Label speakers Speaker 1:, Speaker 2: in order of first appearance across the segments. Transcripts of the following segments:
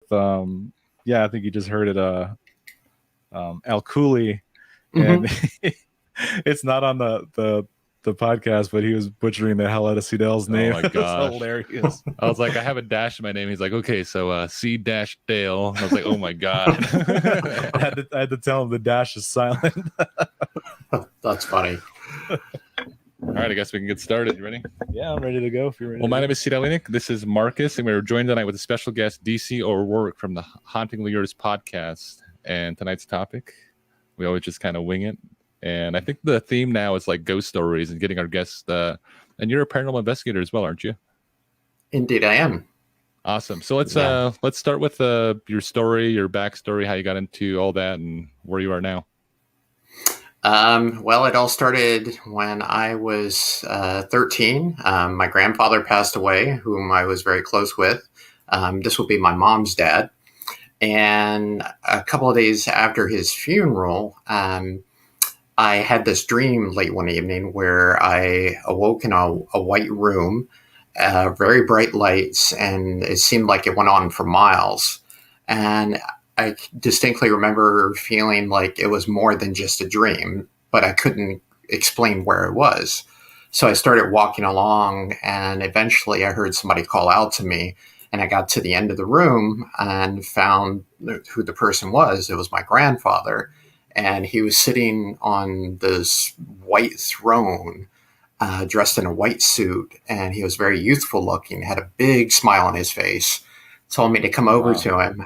Speaker 1: with I think you just heard it, Al Cooley,
Speaker 2: Mm-hmm.
Speaker 1: and it's not on the podcast, but he was butchering the hell out of Seedale's name.
Speaker 3: Oh my gosh.
Speaker 1: Hilarious.
Speaker 3: I was like, I have a dash in my name. He's like, okay, so C-Dale. I was like, oh my god.
Speaker 1: I had to tell him the dash is silent.
Speaker 2: That's funny.
Speaker 3: All right, I guess we can get started. You ready?
Speaker 1: Yeah, I'm ready to go if you're ready.
Speaker 3: Well, my name is Sidalinik. This is Marcus, and we're joined tonight with a special guest, DC O'Rourke from the Hauntingly Yours Podcast. And tonight's topic, we always just kind of wing it. And I think the theme now is like ghost stories and getting our guests. And you're a paranormal investigator as well, aren't you?
Speaker 2: Indeed, I am.
Speaker 3: Awesome. So let's start with your story, your backstory, how you got into all that, and where you are now.
Speaker 2: Well, it all started when I was 13. My grandfather passed away, whom I was very close with. This would be my mom's dad. And a couple of days after his funeral, I had this dream late one evening where I awoke in a white room, very bright lights, and it seemed like it went on for miles. And I distinctly remember feeling like it was more than just a dream, but I couldn't explain where it was. So I started walking along, and eventually I heard somebody call out to me, and I got to the end of the room and found who the person was. It was my grandfather, and he was sitting on this white throne, dressed in a white suit, and he was very youthful looking, had a big smile on his face, told me to come over to him.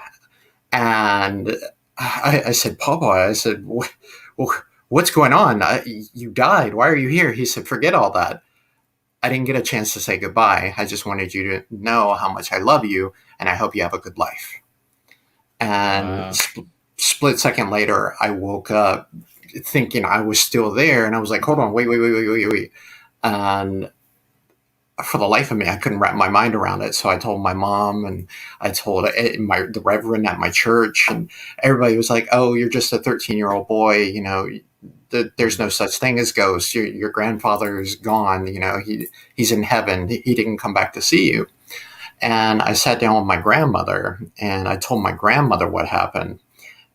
Speaker 2: And I said, Papa, I said, what's going on? You died. Why are you here? He said, forget all that. I didn't get a chance to say goodbye. I just wanted you to know how much I love you, and I hope you have a good life. And split second later, I woke up thinking I was still there, and I was like, hold on, wait. And for the life of me, I couldn't wrap my mind around it. So I told my mom, and I told the reverend at my church, and everybody was like, oh, you're just a 13-year-old boy. You know, there's no such thing as ghosts. Your grandfather's gone. You know, he's in heaven. He didn't come back to see you. And I sat down with my grandmother, and I told my grandmother what happened.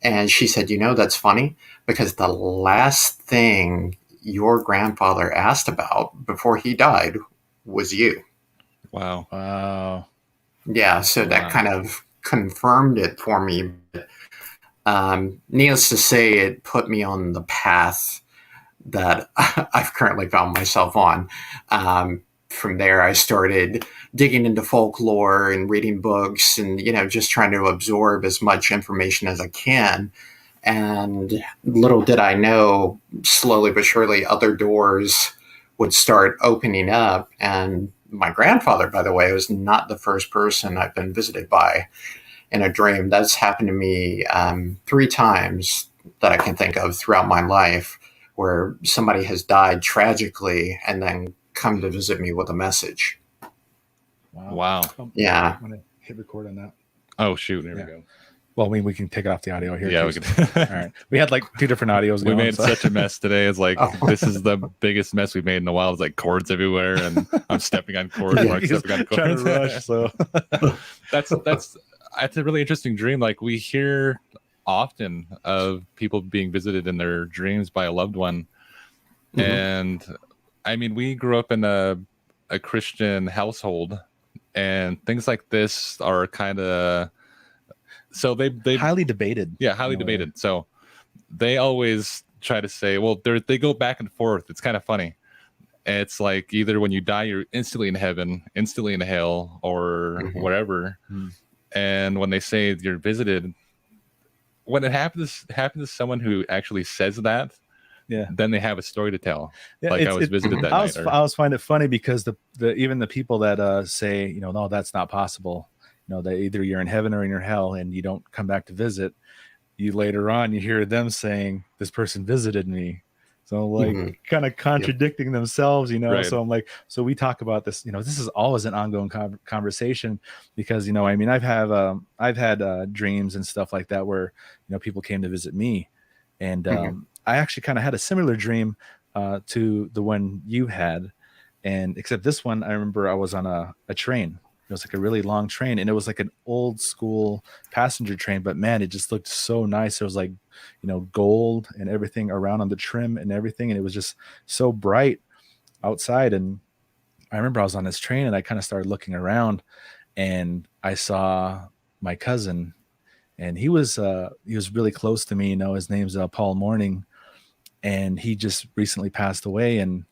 Speaker 2: And she said, you know, that's funny, because the last thing your grandfather asked about before he died was you.
Speaker 3: Wow.
Speaker 2: Yeah, so that kind of confirmed it for me. Needless to say, it put me on the path that I've currently found myself on. From there, I started digging into folklore and reading books and, you know, just trying to absorb as much information as I can. And little did I know, slowly but surely, other doors would start opening up. And my grandfather, by the way, was not the first person I've been visited by in a dream. That's happened to me 3 times that I can think of throughout my life, where somebody has died tragically and then come to visit me with a message.
Speaker 3: Wow.
Speaker 2: Yeah.
Speaker 1: I'm going to hit record on that.
Speaker 3: Oh, shoot. There we go.
Speaker 1: Well, I mean, we can take off the audio here.
Speaker 3: Yeah, we can.
Speaker 1: All right. We had like 2 different audios
Speaker 3: We
Speaker 1: going,
Speaker 3: made such a mess today. It's like, this is the biggest mess we've made in a while. It's like cords everywhere, and I'm stepping on cords. Mark's stepping on cords.
Speaker 1: Trying to rush, so.
Speaker 3: That's a really interesting dream. Like, we hear often of people being visited in their dreams by a loved one. Mm-hmm. And I mean, we grew up in a Christian household, and things like this are kind of, so they
Speaker 1: highly debated.
Speaker 3: Yeah, highly debated. So they always try to say, well, they go back and forth. It's kind of funny. It's like either when you die, you're instantly in heaven, instantly in hell, or whatever. Mm-hmm. And when they say you're visited, when it happens to someone who actually says that, then they have a story to tell. Yeah, like I was visited that night.
Speaker 1: I always find it funny because even the people that say, you know, no, that's not possible. You know, that either you're in heaven or in your hell, and you don't come back to visit. You later on, you hear them saying, "This person visited me." So like kind of contradicting themselves, you know. Right. So I'm like, so we talk about this. You know, this is always an ongoing conversation because, you know, I mean, I've had dreams and stuff like that where, you know, people came to visit me, and I actually kind of had a similar dream to the one you had, and except this one, I remember I was on a train. It was like a really long train, and it was like an old school passenger train, but man, it just looked so nice. It was like, gold and everything around on the trim and everything. And it was just so bright outside. And I remember I was on this train and I kind of started looking around and I saw my cousin, and he was really close to me. His name's Paul Morning, and he just recently passed away. And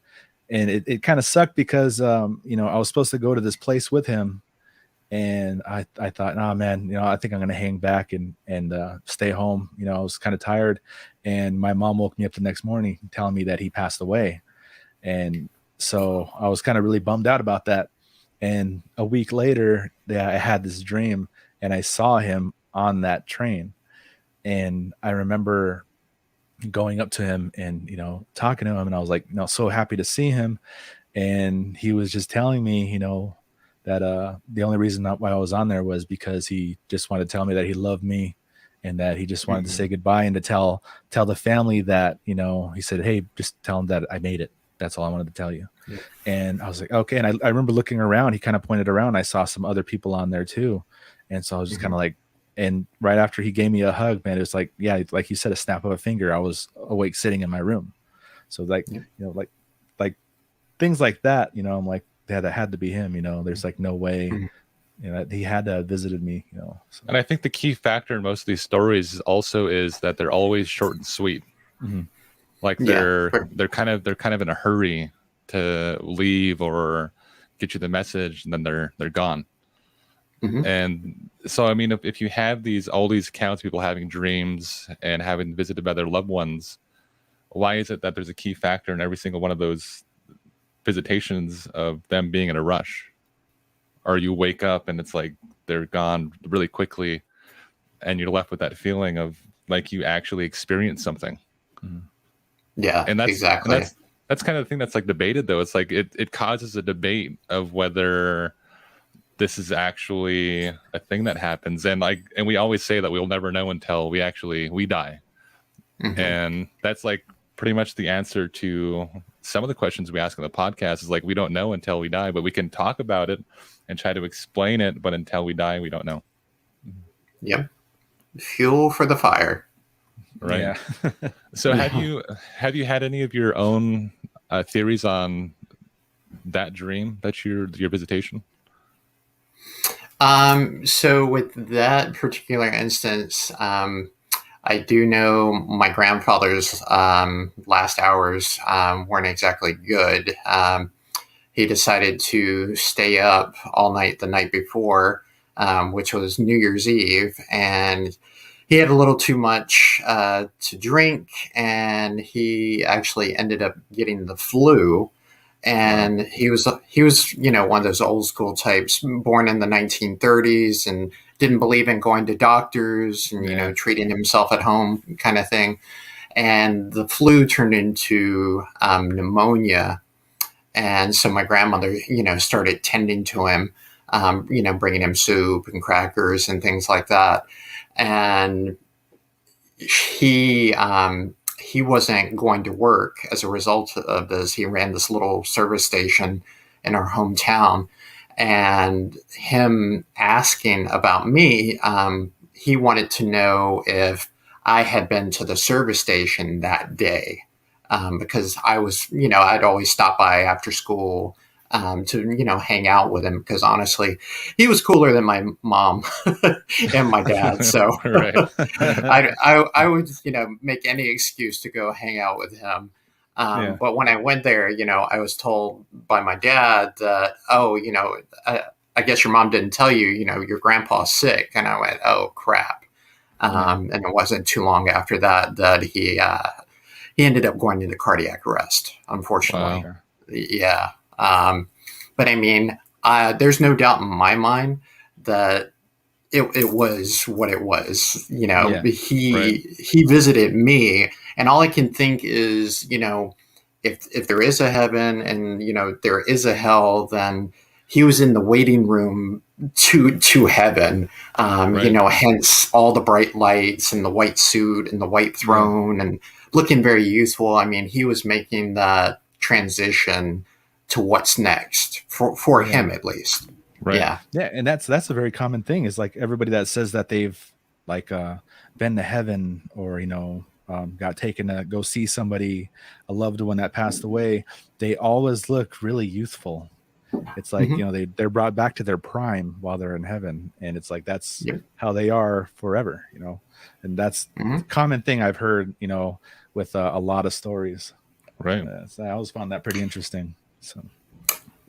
Speaker 1: it kind of sucked because, I was supposed to go to this place with him. And I thought, oh man, I think I'm going to hang back and stay home. I was kind of tired, and my mom woke me up the next morning telling me that he passed away. And so I was kind of really bummed out about that. And a week later, I had this dream and I saw him on that train. And I remember going up to him and, talking to him, and I was like, so happy to see him. And he was just telling me, that the only reason why I was on there was because he just wanted to tell me that he loved me and that he just wanted to say goodbye and to tell the family that, he said, hey, just tell him that I made it. That's all I wanted to tell you. Yeah. And I was like, okay. And I remember looking around, he kind of pointed around. I saw some other people on there too. And so I was just kind of like, and right after he gave me a hug, man, it was like, yeah, like you said, a snap of a finger. I was awake sitting in my room. So like, like things like that, I'm like, yeah, that had to be him. There's like no way, he had to have visited me. So.
Speaker 3: And I think the key factor in most of these stories also is that they're always short and sweet. Mm-hmm. Like they're kind of in a hurry to leave or get you the message, and then they're gone. Mm-hmm. And so, I mean, if you have all these accounts, people having dreams and having visited by their loved ones, why is it that there's a key factor in every single one of those visitations of them being in a rush? Or you wake up and it's like they're gone really quickly, and you're left with that feeling of like you actually experienced something.
Speaker 2: Mm-hmm. Yeah,
Speaker 3: and that's
Speaker 2: exactly.
Speaker 3: And that's kind of the thing that's like debated, though. It's like it causes a debate of whether this is actually a thing that happens, and we always say that we'll never know until we die. Mm-hmm. And that's like pretty much the answer to some of the questions we ask on the podcast is like, we don't know until we die, but we can talk about it and try to explain it. But until we die, we don't know.
Speaker 2: Yep. Fuel for the fire.
Speaker 3: Right. Yeah. So have you had any of your own theories on that dream, that's your visitation?
Speaker 2: So with that particular instance, I do know my grandfather's last hours weren't exactly good. He decided to stay up all night the night before, which was New Year's Eve, and he had a little too much to drink, and he actually ended up getting the flu. And he was, one of those old school types, born in the 1930s, and didn't believe in going to doctors and, treating himself at home kind of thing. And the flu turned into pneumonia. And so my grandmother, started tending to him, bringing him soup and crackers and things like that. And he wasn't going to work as a result of this. He ran this little service station in our hometown, and him asking about me, he wanted to know if I had been to the service station that day, because I was, I'd always stop by after school to, hang out with him, because honestly, he was cooler than my mom and my dad. So I would, make any excuse to go hang out with him. But when I went there, I was told by my dad that, I guess your mom didn't tell you, your grandpa's sick. And I went, oh, crap. And it wasn't too long after that he ended up going into cardiac arrest, unfortunately. Wow. Yeah. But I mean, there's no doubt in my mind that it was what it was. He visited me, and all I can think is, if there is a heaven and there is a hell, then he was in the waiting room to heaven. Hence all the bright lights and the white suit and the white throne and looking very youthful. I mean, he was making that transition to what's next for him, at least.
Speaker 3: Right.
Speaker 1: Yeah, and that's a very common thing. Is like everybody that says that they've like been to heaven, or got taken to go see somebody, a loved one that passed away. They always look really youthful. It's like they're brought back to their prime while they're in heaven, and it's like that's
Speaker 2: Yep.
Speaker 1: how they are forever. And that's a common thing I've heard. With a lot of stories.
Speaker 3: Right.
Speaker 1: So I always found that pretty interesting.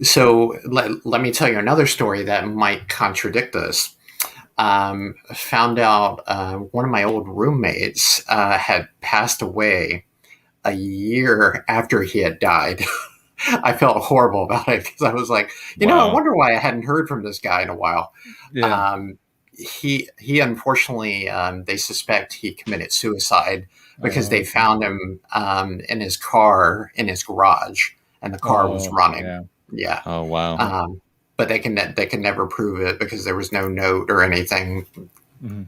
Speaker 2: So let me tell you another story that might contradict this. Found out one of my old roommates had passed away a year after he had died. I felt horrible about it because I was like, I wonder why I hadn't heard from this guy in a while.
Speaker 1: Yeah.
Speaker 2: He unfortunately, they suspect he committed suicide because they found him in his car in his garage, and the car was running. Yeah.
Speaker 3: Oh, wow.
Speaker 2: But they can never prove it because there was no note or anything.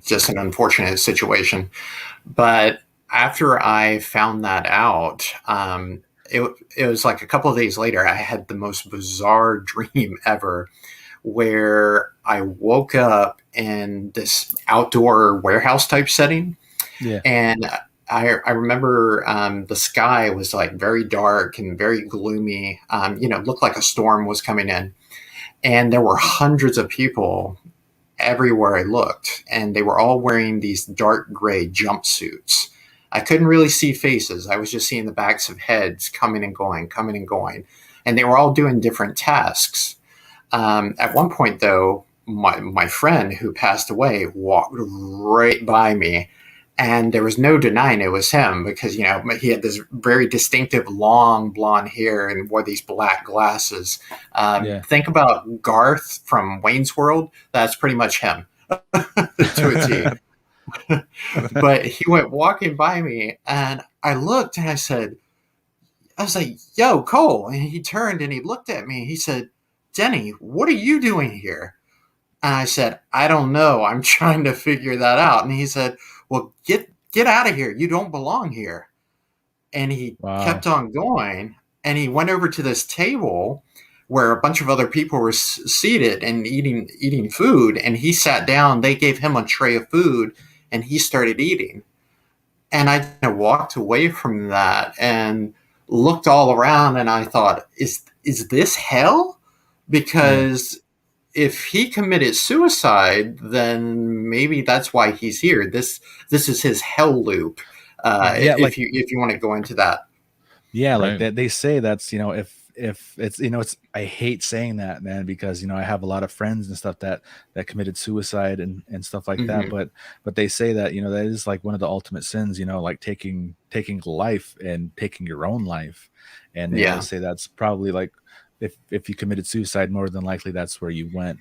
Speaker 2: Just an unfortunate situation. But after I found that out, it was like a couple of days later, I had the most bizarre dream ever, where I woke up in this outdoor warehouse type setting.
Speaker 1: Yeah.
Speaker 2: And I remember the sky was like very dark and very gloomy. Looked like a storm was coming in. And there were hundreds of people everywhere I looked, and they were all wearing these dark gray jumpsuits. I couldn't really see faces. I was just seeing the backs of heads coming and going. And they were all doing different tasks. At one point, though, my friend who passed away walked right by me, and there was no denying it was him because, he had this very distinctive long blonde hair and wore these black glasses. Think about Garth from Wayne's World. That's pretty much him to a T. But he went walking by me, and I looked and I was like, yo, Cole. And he turned and he looked at me. He said, Denny, what are you doing here? And I said, I don't know. I'm trying to figure that out. And he said, well, get out of here. You don't belong here. And he kept on going, and he went over to this table where a bunch of other people were seated and eating food. And he sat down. They gave him a tray of food, and he started eating. And I walked away from that and looked all around, and I thought, is this hell? Because if he committed suicide, then maybe that's why he's here. This is his hell loop. If you want to go into that.
Speaker 1: Yeah, like they say that's if it's it's I hate saying that, man, because I have a lot of friends and stuff that committed suicide and stuff like that, but they say that that is like one of the ultimate sins, like taking life and taking your own life, and they always say that's probably like if you committed suicide, more than likely that's where you went,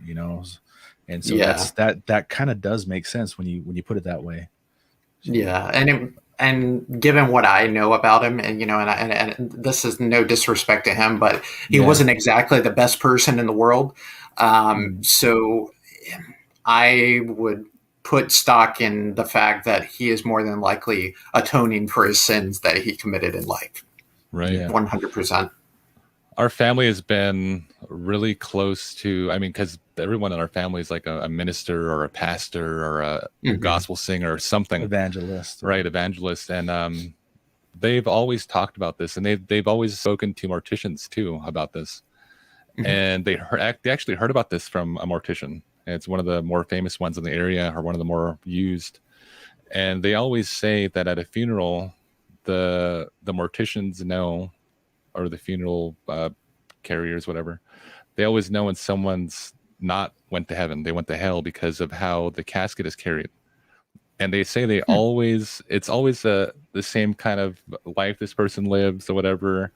Speaker 1: and so that kind of does make sense when you put it that way.
Speaker 2: And given what I know about him, and and this is no disrespect to him, but he wasn't exactly the best person in the world. So I would put stock in the fact that he is more than likely atoning for his sins that he committed in life.
Speaker 3: Right.
Speaker 2: 100%.
Speaker 3: Our family has been really close to, because everyone in our family is like a minister or a pastor or a gospel singer or something.
Speaker 1: Evangelist.
Speaker 3: Right, evangelist. And they've always talked about this, and they've always spoken to morticians too about this. And they actually heard about this from a mortician. It's one of the more famous ones in the area, or one of the more used. And they always say that at a funeral, the morticians know, or the funeral carriers, whatever, they always know when someone's not went to heaven, they went to hell, because of how the casket is carried. And they say it's always the same kind of life this person lives or whatever.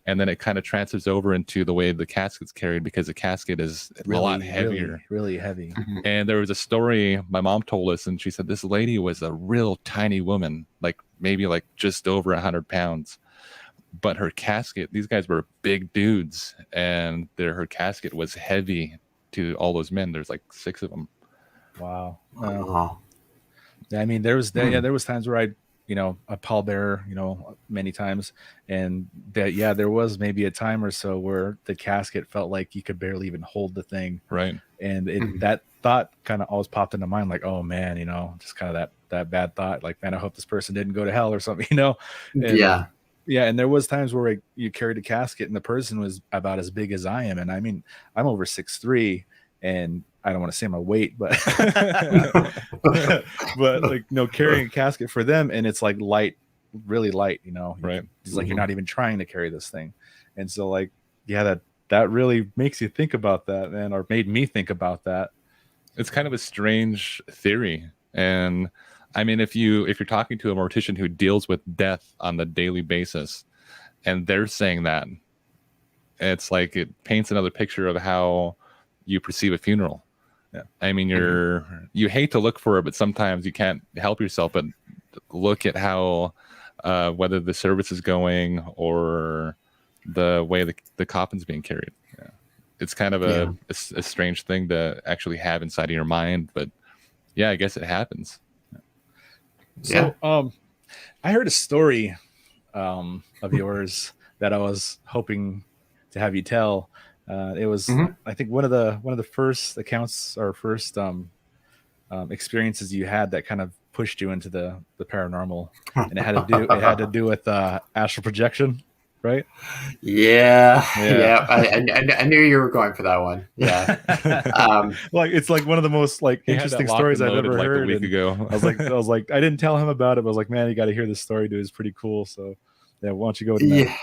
Speaker 3: And then it kind of transfers over into the way the casket's carried, because the casket is really, a lot heavier.
Speaker 1: Really heavy.
Speaker 3: And there was a story my mom told us, and she said this lady was a real tiny woman, like maybe like just over 100 pounds. But her casket, these guys were big dudes, and her casket was heavy to all those men. There's like 6 of them.
Speaker 1: Wow. Yeah, there was times where a pallbearer, many times. And that, yeah, there was maybe a time or so where the casket felt like you could barely even hold the thing.
Speaker 3: Right.
Speaker 1: And that thought kind of always popped into mind, like, oh man, just kind of that bad thought, like, man, I hope this person didn't go to hell or something, And,
Speaker 2: Yeah.
Speaker 1: yeah. And there was times where you carried a casket and the person was about as big as I am. And I mean, I'm over 6'3", and I don't want to say my weight, but but like, carrying a casket for them, and it's like light, really light,
Speaker 3: Right.
Speaker 1: It's like, you're not even trying to carry this thing. And so, like, yeah, that really makes you think about that, man, or made me think about that.
Speaker 3: It's kind of a strange theory. And I mean, if you're talking to a mortician who deals with death on the daily basis, and they're saying that, it's like, it paints another picture of how you perceive a funeral.
Speaker 1: Yeah.
Speaker 3: I mean, you hate to look for it, but sometimes you can't help yourself but look at how whether the service is going or the way the coffin's being carried. Yeah. It's kind of a strange thing to actually have inside of your mind, but yeah, I guess it happens.
Speaker 1: So, I heard a story of yours that I was hoping to have you tell. It was, I think, one of the first accounts or first experiences you had that kind of pushed you into the paranormal, and it had to do with astral projection, right?
Speaker 2: Yeah. I knew you were going for that one. Yeah.
Speaker 1: Like, it's like one of the most like interesting stories I've ever heard.
Speaker 3: A week ago.
Speaker 1: I was like, I didn't tell him about it, but I was like, man, you got to hear this story, dude. It's pretty cool. So, yeah, why don't you go to that?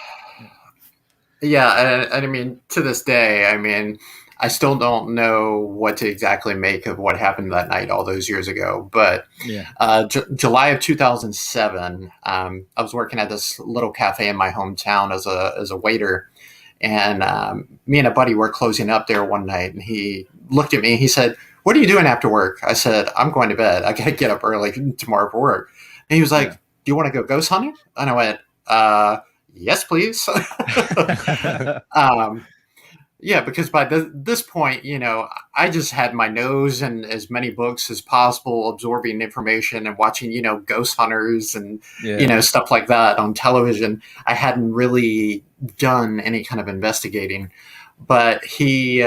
Speaker 2: Yeah, and I mean, to this day, I mean, I still don't know what to exactly make of what happened that night all those years ago. But July of 2007, I was working at this little cafe in my hometown as a waiter, and me and a buddy were closing up there one night, and he looked at me and he said, "What are you doing after work?" I said, "I'm going to bed. I got to get up early tomorrow for work." And he was like, "Do you want to go ghost hunting?" And I went, "Yes, please." Yeah, because by this point, I just had my nose in as many books as possible, absorbing information and watching, ghost hunters and, stuff like that on television. I hadn't really done any kind of investigating, but he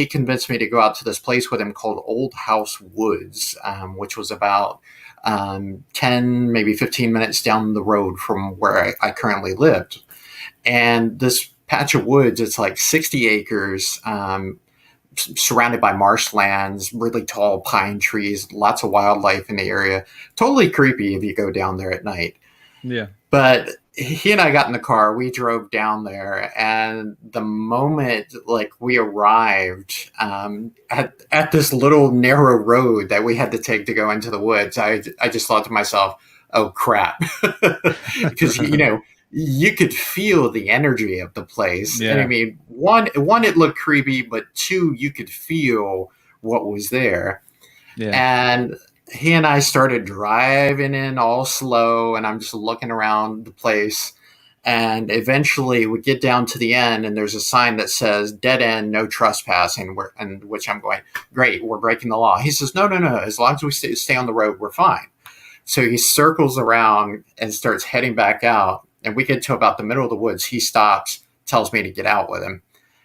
Speaker 2: convinced me to go out to this place with him called Old House Woods, which was about 10, maybe 15 minutes down the road from where I currently lived. And this patch of woods, it's like 60 acres, surrounded by marshlands, really tall pine trees, lots of wildlife in the area. Totally creepy if you go down there at night.
Speaker 1: Yeah.
Speaker 2: But he and I got in the car, we drove down there, and the moment like we arrived at this little narrow road that we had to take to go into the woods, I just thought to myself, oh crap. Because you could feel the energy of the place.
Speaker 1: Yeah.
Speaker 2: And I mean, one, it looked creepy, but two, you could feel what was there.
Speaker 1: Yeah.
Speaker 2: And he and I started driving in all slow, and I'm just looking around the place. And eventually we get down to the end, and there's a sign that says dead end, no trespassing, and which I'm going, great, we're breaking the law. He says, no. As long as we stay on the road, we're fine. So he circles around and starts heading back out. And we get to about the middle of the woods. He stops, tells me to get out with him.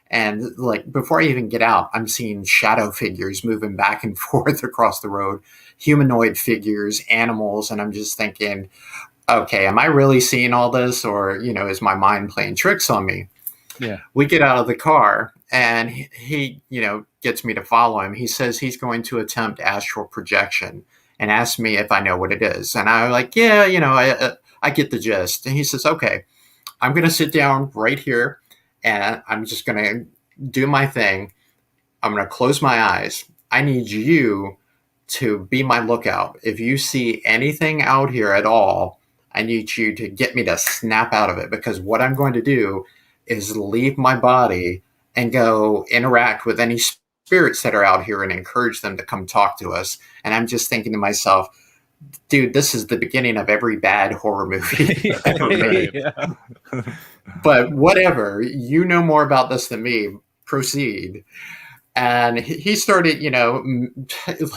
Speaker 2: And like, before I even get out, I'm seeing shadow figures moving back and forth across the road, humanoid figures, animals. And I'm just thinking, okay, am I really seeing all this? Or, is my mind playing tricks on me?
Speaker 1: Yeah.
Speaker 2: We get out of the car, and he gets me to follow him. He says he's going to attempt astral projection and asks me if I know what it is. And I'm like, yeah, I get the gist. And he says, okay, I'm going to sit down right here, and I'm just going to do my thing. I'm going to close my eyes. I need you to be my lookout. If you see anything out here at all, I need you to get me to snap out of it, because what I'm going to do is leave my body and go interact with any spirits that are out here and encourage them to come talk to us. And I'm just thinking to myself, dude, this is the beginning of every bad horror movie ever made.
Speaker 1: Yeah.
Speaker 2: But whatever, you know more about this than me. Proceed. And he started,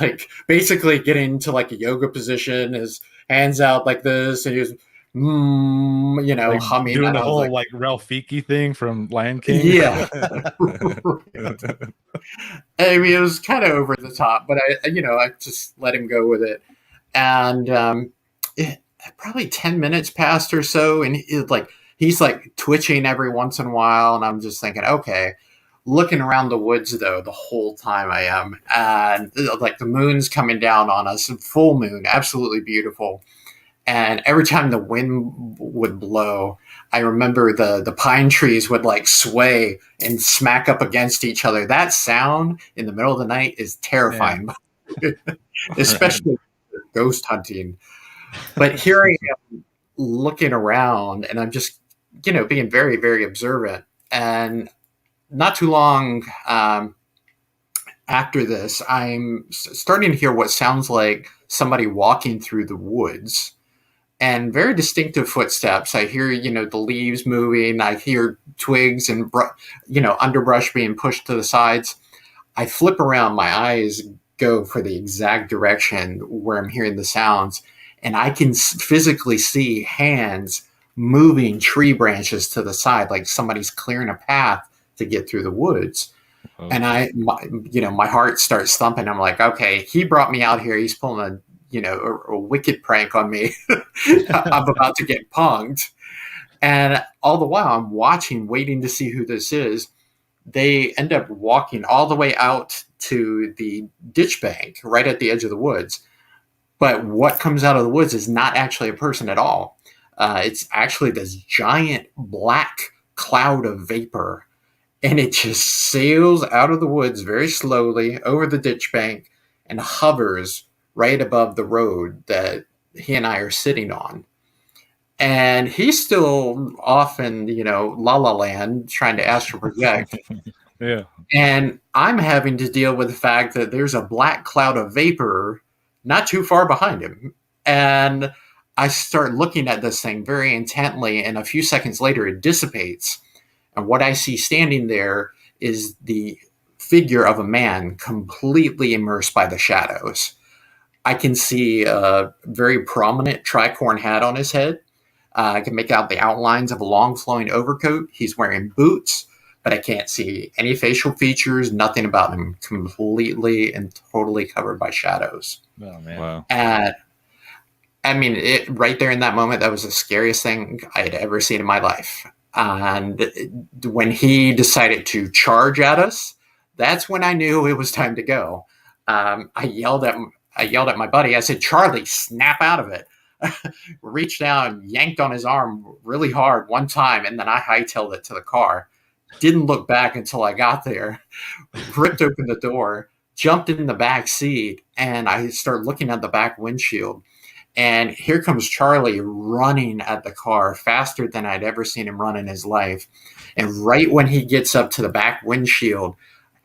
Speaker 2: like basically getting into like a yoga position, his hands out like this, and he was,
Speaker 1: Like
Speaker 2: humming.
Speaker 1: doing
Speaker 2: And
Speaker 1: the
Speaker 2: I was
Speaker 1: whole
Speaker 2: like,
Speaker 1: like Ralph Fiennes thing from Lion King.
Speaker 2: yeah. I mean, it was kind of over the top, but I just let him go with it. And probably 10 minutes passed or so, and he's like twitching every once in a while, and I'm just thinking, okay. Looking around the woods though, the whole time I am, and like the moon's coming down on us, full moon, absolutely beautiful. And every time the wind would blow, I remember the pine trees would like sway and smack up against each other. That sound in the middle of the night is terrifying, especially ghost hunting. But here I am looking around, and I'm just, being very, very observant. And not too long after this, I'm starting to hear what sounds like somebody walking through the woods, and very distinctive footsteps. I hear, the leaves moving. I hear twigs and, underbrush being pushed to the sides. I flip around, my eyes go for the exact direction where I'm hearing the sounds, and I can physically see hands moving tree branches to the side, like somebody's clearing a path to get through the woods.
Speaker 3: Oh.
Speaker 2: And my heart starts thumping. I'm like, okay, he brought me out here. He's pulling a wicked prank on me. I'm about to get punked. And all the while I'm watching, waiting to see who this is. They end up walking all the way out to the ditch bank right at the edge of the woods. But what comes out of the woods is not actually a person at all. It's actually this giant black cloud of vapor. And it just sails out of the woods very slowly over the ditch bank and hovers right above the road that he and I are sitting on. And he's still off in, La La Land trying to astral project.
Speaker 1: Yeah.
Speaker 2: And I'm having to deal with the fact that there's a black cloud of vapor not too far behind him. And I start looking at this thing very intently, and a few seconds later it dissipates. And what I see standing there is the figure of a man completely immersed by the shadows. I can see a very prominent tricorn hat on his head. I can make out the outlines of a long flowing overcoat. He's wearing boots, but I can't see any facial features, nothing about him. Completely and totally covered by shadows.
Speaker 1: Oh, man.
Speaker 3: Wow.
Speaker 2: And I mean, right there in that moment, that was the scariest thing I had ever seen in my life. And when he decided to charge at us, that's when I knew it was time to go. I yelled at my buddy. I said, "Charlie, snap out of it." Reached down, yanked on his arm really hard one time, and then I hightailed it to the car. Didn't look back until I got there. Ripped open the door, jumped in the back seat, and I started looking at the back windshield. And here comes Charlie running at the car faster than I'd ever seen him run in his life. And right when he gets up to the back windshield,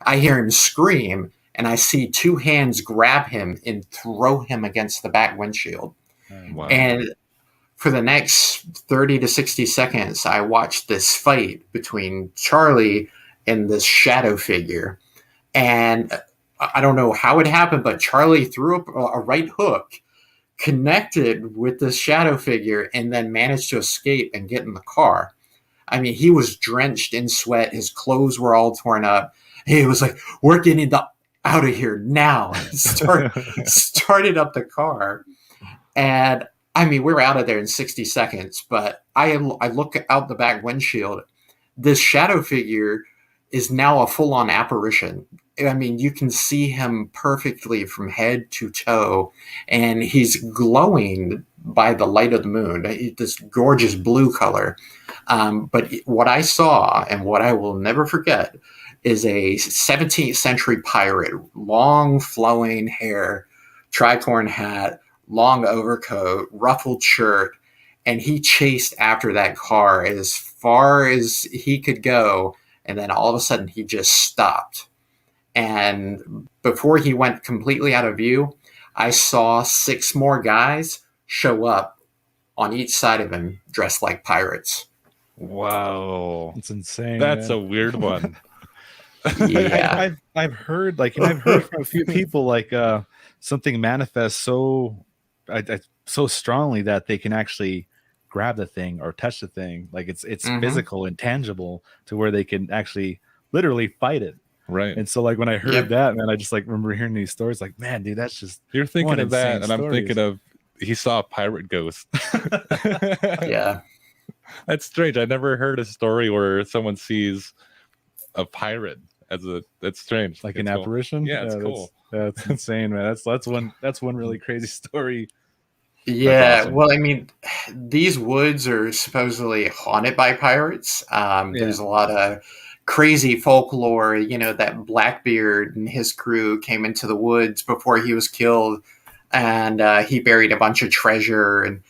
Speaker 2: I hear him scream, and I see two hands grab him and throw him against the back windshield.
Speaker 3: Wow.
Speaker 2: And for the next 30 to 60 seconds, I watched this fight between Charlie and this shadow figure. And I don't know how it happened, but Charlie threw up a right hook, connected with this shadow figure, and then managed to escape and get in the car. I mean, he was drenched in sweat. His clothes were all torn up. He was like, "We're getting out of here now." Started up the car. And I mean, we were out of there in 60 seconds, but I look out the back windshield. This shadow figure is now a full-on apparition. I mean, you can see him perfectly from head to toe, and he's glowing by the light of the moon, this gorgeous blue color. But what I saw, and what I will never forget, is a 17th century pirate, long flowing hair, tricorn hat, long overcoat, ruffled shirt, and he chased after that car as far as he could go, and then all of a sudden he just stopped. And before he went completely out of view, I saw 6 more guys show up on each side of him dressed like pirates.
Speaker 3: Wow.
Speaker 1: It's insane.
Speaker 3: That's
Speaker 1: man.
Speaker 3: a weird one.
Speaker 2: Yeah.
Speaker 1: I've heard like, and I've heard from a few people like something manifests so strongly that they can actually grab the thing or touch the thing, like it's physical and tangible to where they can actually literally fight it.
Speaker 3: Right.
Speaker 1: And so like when I heard
Speaker 2: Yep.
Speaker 1: that, man, I just like remember hearing these stories like, man, dude, that's just
Speaker 3: You're thinking
Speaker 1: one
Speaker 3: of that,
Speaker 1: insane
Speaker 3: and I'm
Speaker 1: stories.
Speaker 3: thinking of he saw a pirate ghost.
Speaker 2: Yeah.
Speaker 3: That's strange. I never heard a story where someone sees a pirate as a. That's strange.
Speaker 1: Like
Speaker 3: It's
Speaker 1: an
Speaker 3: cool.
Speaker 1: apparition.
Speaker 3: Yeah, it's cool.
Speaker 1: That's insane, man. That's one really crazy story.
Speaker 2: Yeah,
Speaker 3: awesome.
Speaker 2: well, I mean, these woods are supposedly haunted by pirates. There's a lot of crazy folklore, that Blackbeard and his crew came into the woods before he was killed, and he buried a bunch of treasure, and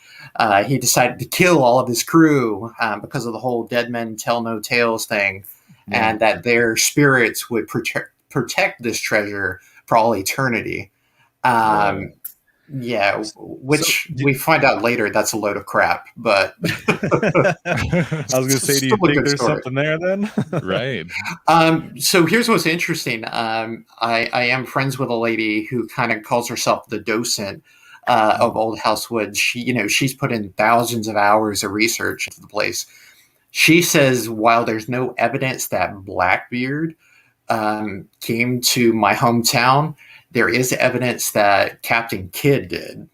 Speaker 2: he decided to kill all of his crew because of the whole dead men tell no tales thing, and that their spirits would protect this treasure for all eternity. Yeah, which we find out later that's a load of crap, but
Speaker 1: I was gonna say, do you
Speaker 2: Still a
Speaker 1: think
Speaker 2: good
Speaker 1: there's
Speaker 2: story.
Speaker 1: something there then?
Speaker 3: Right.
Speaker 2: So here's what's interesting. I am friends with a lady who kind of calls herself the docent of Old House Woods. She's put in thousands of hours of research into the place. She says while there's no evidence that Blackbeard came to my hometown, there is evidence that Captain Kidd did,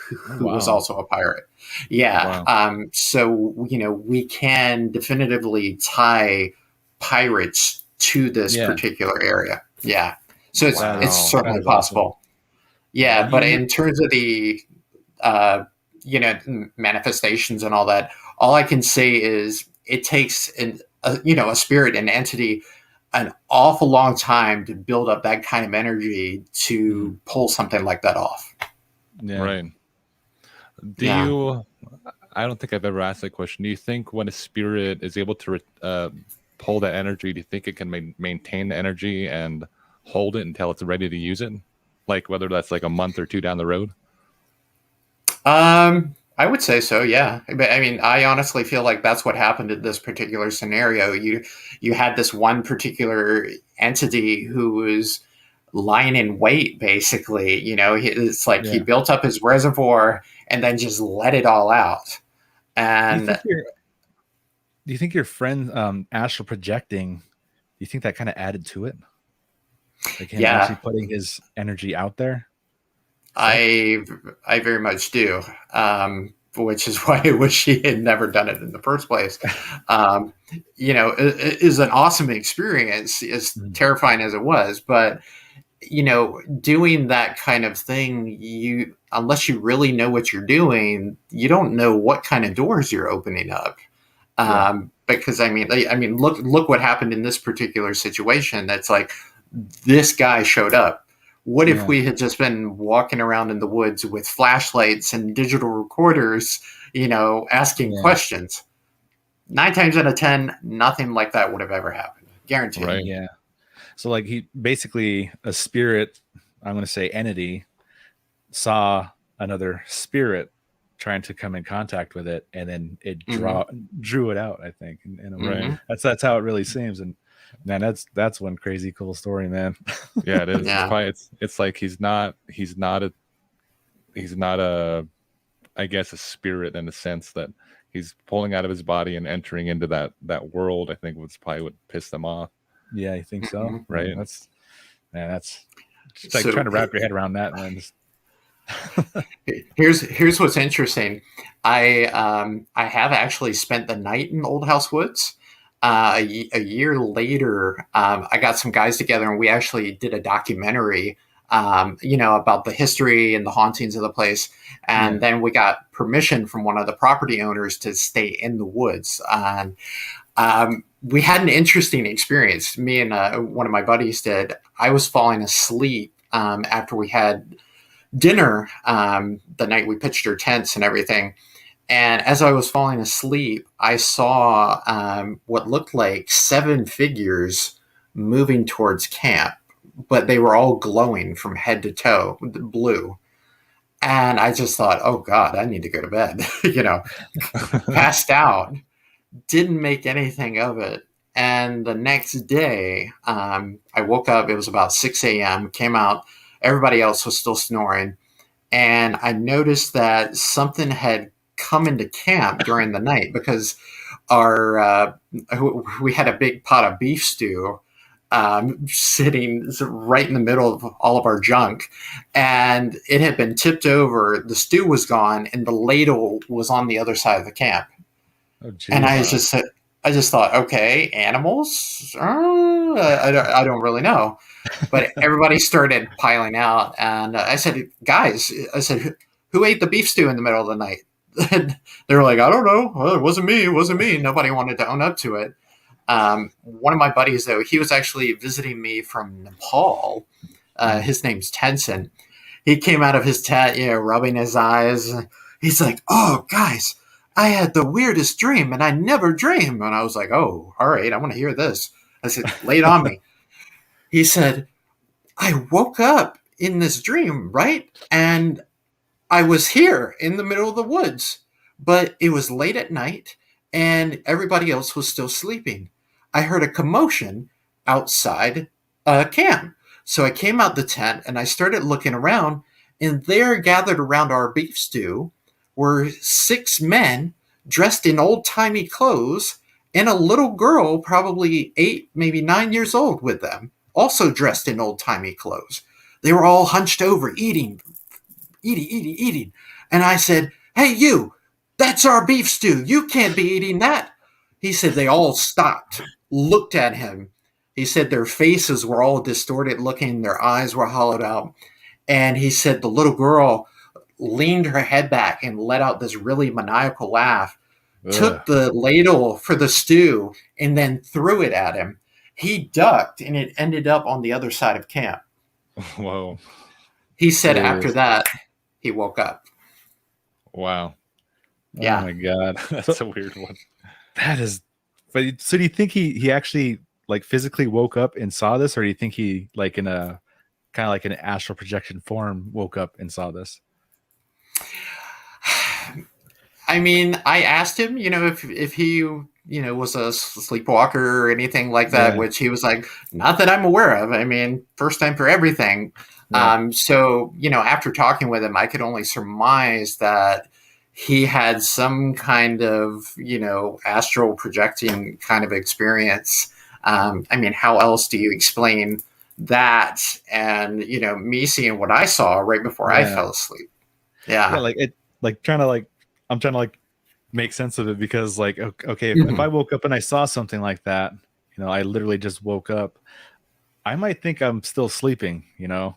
Speaker 2: who was also a pirate. Yeah.
Speaker 3: Wow.
Speaker 2: So, we can definitively tie pirates to this particular area. Yeah. So it's certainly possible. Awesome. Yeah. But in terms of the, manifestations and all that, all I can say is it takes a spirit, an entity, an awful long time to build up that kind of energy to pull something like that off.
Speaker 1: Yeah.
Speaker 3: Right. I don't think I've ever asked that question. Do you think when a spirit is able to pull that energy, do you think it can maintain the energy and hold it until it's ready to use it? Like whether that's like a month or two down the road?
Speaker 2: I would say so, yeah. But I mean, I honestly feel like that's what happened in this particular scenario. You had this one particular entity who was lying in wait, basically. It's like he built up his reservoir and then just let it all out. And
Speaker 1: do you think your friend astral projecting, do you think that kind of added to it? Like him actually putting his energy out there?
Speaker 2: I very much do, which is why I wish he had never done it in the first place. It is an awesome experience, as terrifying as it was. But, doing that kind of thing, unless you really know what you're doing, you don't know what kind of doors you're opening up. Because I mean, look what happened in this particular situation. That's like this guy showed up. What if we had just been walking around in the woods with flashlights and digital recorders, asking questions? 9 times out of 10, nothing like that would have ever happened. Guaranteed.
Speaker 1: Right. Yeah. So like he basically, a spirit, I'm going to say entity, saw another spirit trying to come in contact with it, and then it drew it out, I think. In a way. That's how it really seems. And man, that's one crazy cool story, man.
Speaker 3: Yeah, it is. Yeah. It's like he's not a I guess a spirit in the sense that he's pulling out of his body and entering into that world. I think was probably what pissed them off.
Speaker 1: Yeah, I think so.
Speaker 3: Right.
Speaker 1: That's just like trying to wrap your head around that, man.
Speaker 2: Here's what's interesting. I have actually spent the night in Old House Woods. A year later, I got some guys together and we actually did a documentary, about the history and the hauntings of the place. And then we got permission from one of the property owners to stay in the woods. And we had an interesting experience. Me and one of my buddies did. I was falling asleep after we had dinner the night we pitched our tents and everything. And as I was falling asleep, I saw what looked like 7 figures moving towards camp, but they were all glowing from head to toe, blue. And I just thought, oh God, I need to go to bed, passed out, didn't make anything of it. And the next day, I woke up. It was about 6 a.m. Came out. Everybody else was still snoring, and I noticed that something had come into camp during the night because our we had a big pot of beef stew sitting right in the middle of all of our junk, and it had been tipped over. The stew was gone, and the ladle was on the other side of the camp.
Speaker 1: Oh, geez.
Speaker 2: And I just thought, okay, animals? I don't really know. But everybody started piling out, and I said, guys, who ate the beef stew in the middle of the night? And they were like, I don't know. Well, it wasn't me. It wasn't me. Nobody wanted to own up to it. One of my buddies, though, he was actually visiting me from Nepal. His name's Tenson. He came out of his tent, rubbing his eyes. He's like, oh, guys, I had the weirdest dream, and I never dream. And I was like, oh, all right, I want to hear this. I said, lay it on me. He said, I woke up in this dream, right? And I was here in the middle of the woods, but it was late at night and everybody else was still sleeping. I heard a commotion outside camp. So I came out the tent and I started looking around, and there gathered around our beef stew were 6 men dressed in old-timey clothes and a little girl, probably 8, maybe 9 years old with them, also dressed in old-timey clothes. They were all hunched over, eating. And I said, hey, you, that's our beef stew. You can't be eating that. He said they all stopped, looked at him. He said their faces were all distorted looking. Their eyes were hollowed out. And he said the little girl leaned her head back and let out this really maniacal laugh, took the ladle for the stew, and then threw it at him. He ducked, and it ended up on the other side of camp.
Speaker 3: Whoa.
Speaker 2: He said after that, he woke up.
Speaker 3: Wow.
Speaker 2: Yeah.
Speaker 3: Oh my God. That's a weird one.
Speaker 1: That is, but so do you think he actually like physically woke up and saw this, or do you think he like in a kind of like an astral projection form woke up and saw this?
Speaker 2: I mean, I asked him, if he, was a sleepwalker or anything like that, which he was like, not that I'm aware of. I mean, first time for everything. Yeah. So, after talking with him, I could only surmise that he had some kind of, astral projecting kind of experience. I mean, how else do you explain that? And, me seeing what I saw right before I fell asleep. Yeah.
Speaker 1: I'm trying to make sense of it, because okay, if I woke up and I saw something like that, I literally just woke up, I might think I'm still sleeping, I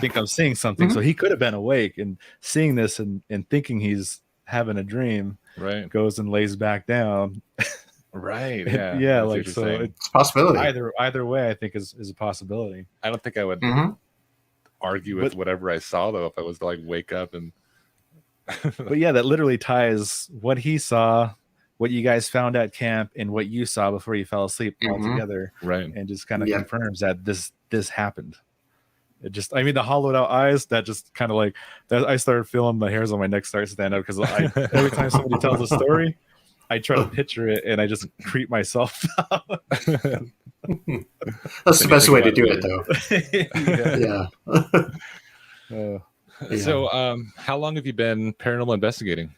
Speaker 1: think I'm seeing something. So he could have been awake and seeing this and thinking he's having a dream,
Speaker 3: right?
Speaker 1: Goes and lays back down.
Speaker 3: Right.
Speaker 1: Yeah.
Speaker 3: Yeah.
Speaker 1: So
Speaker 2: it's a possibility.
Speaker 1: Either way, I think is a possibility.
Speaker 3: I don't think I would argue with whatever I saw, though, if I was to wake up and
Speaker 1: but yeah, that literally ties what he saw, what you guys found at camp, and what you saw before you fell asleep all together,
Speaker 3: right?
Speaker 1: And just kind of confirms that this happened. It just, I mean, the hollowed out eyes, that just kind of that. I started feeling the hairs on my neck start to stand up, because every time somebody tells a story, I try to picture it and I just creep myself out.
Speaker 2: That's the best way to do it, though.
Speaker 3: Yeah. So, how long have you been paranormal investigating?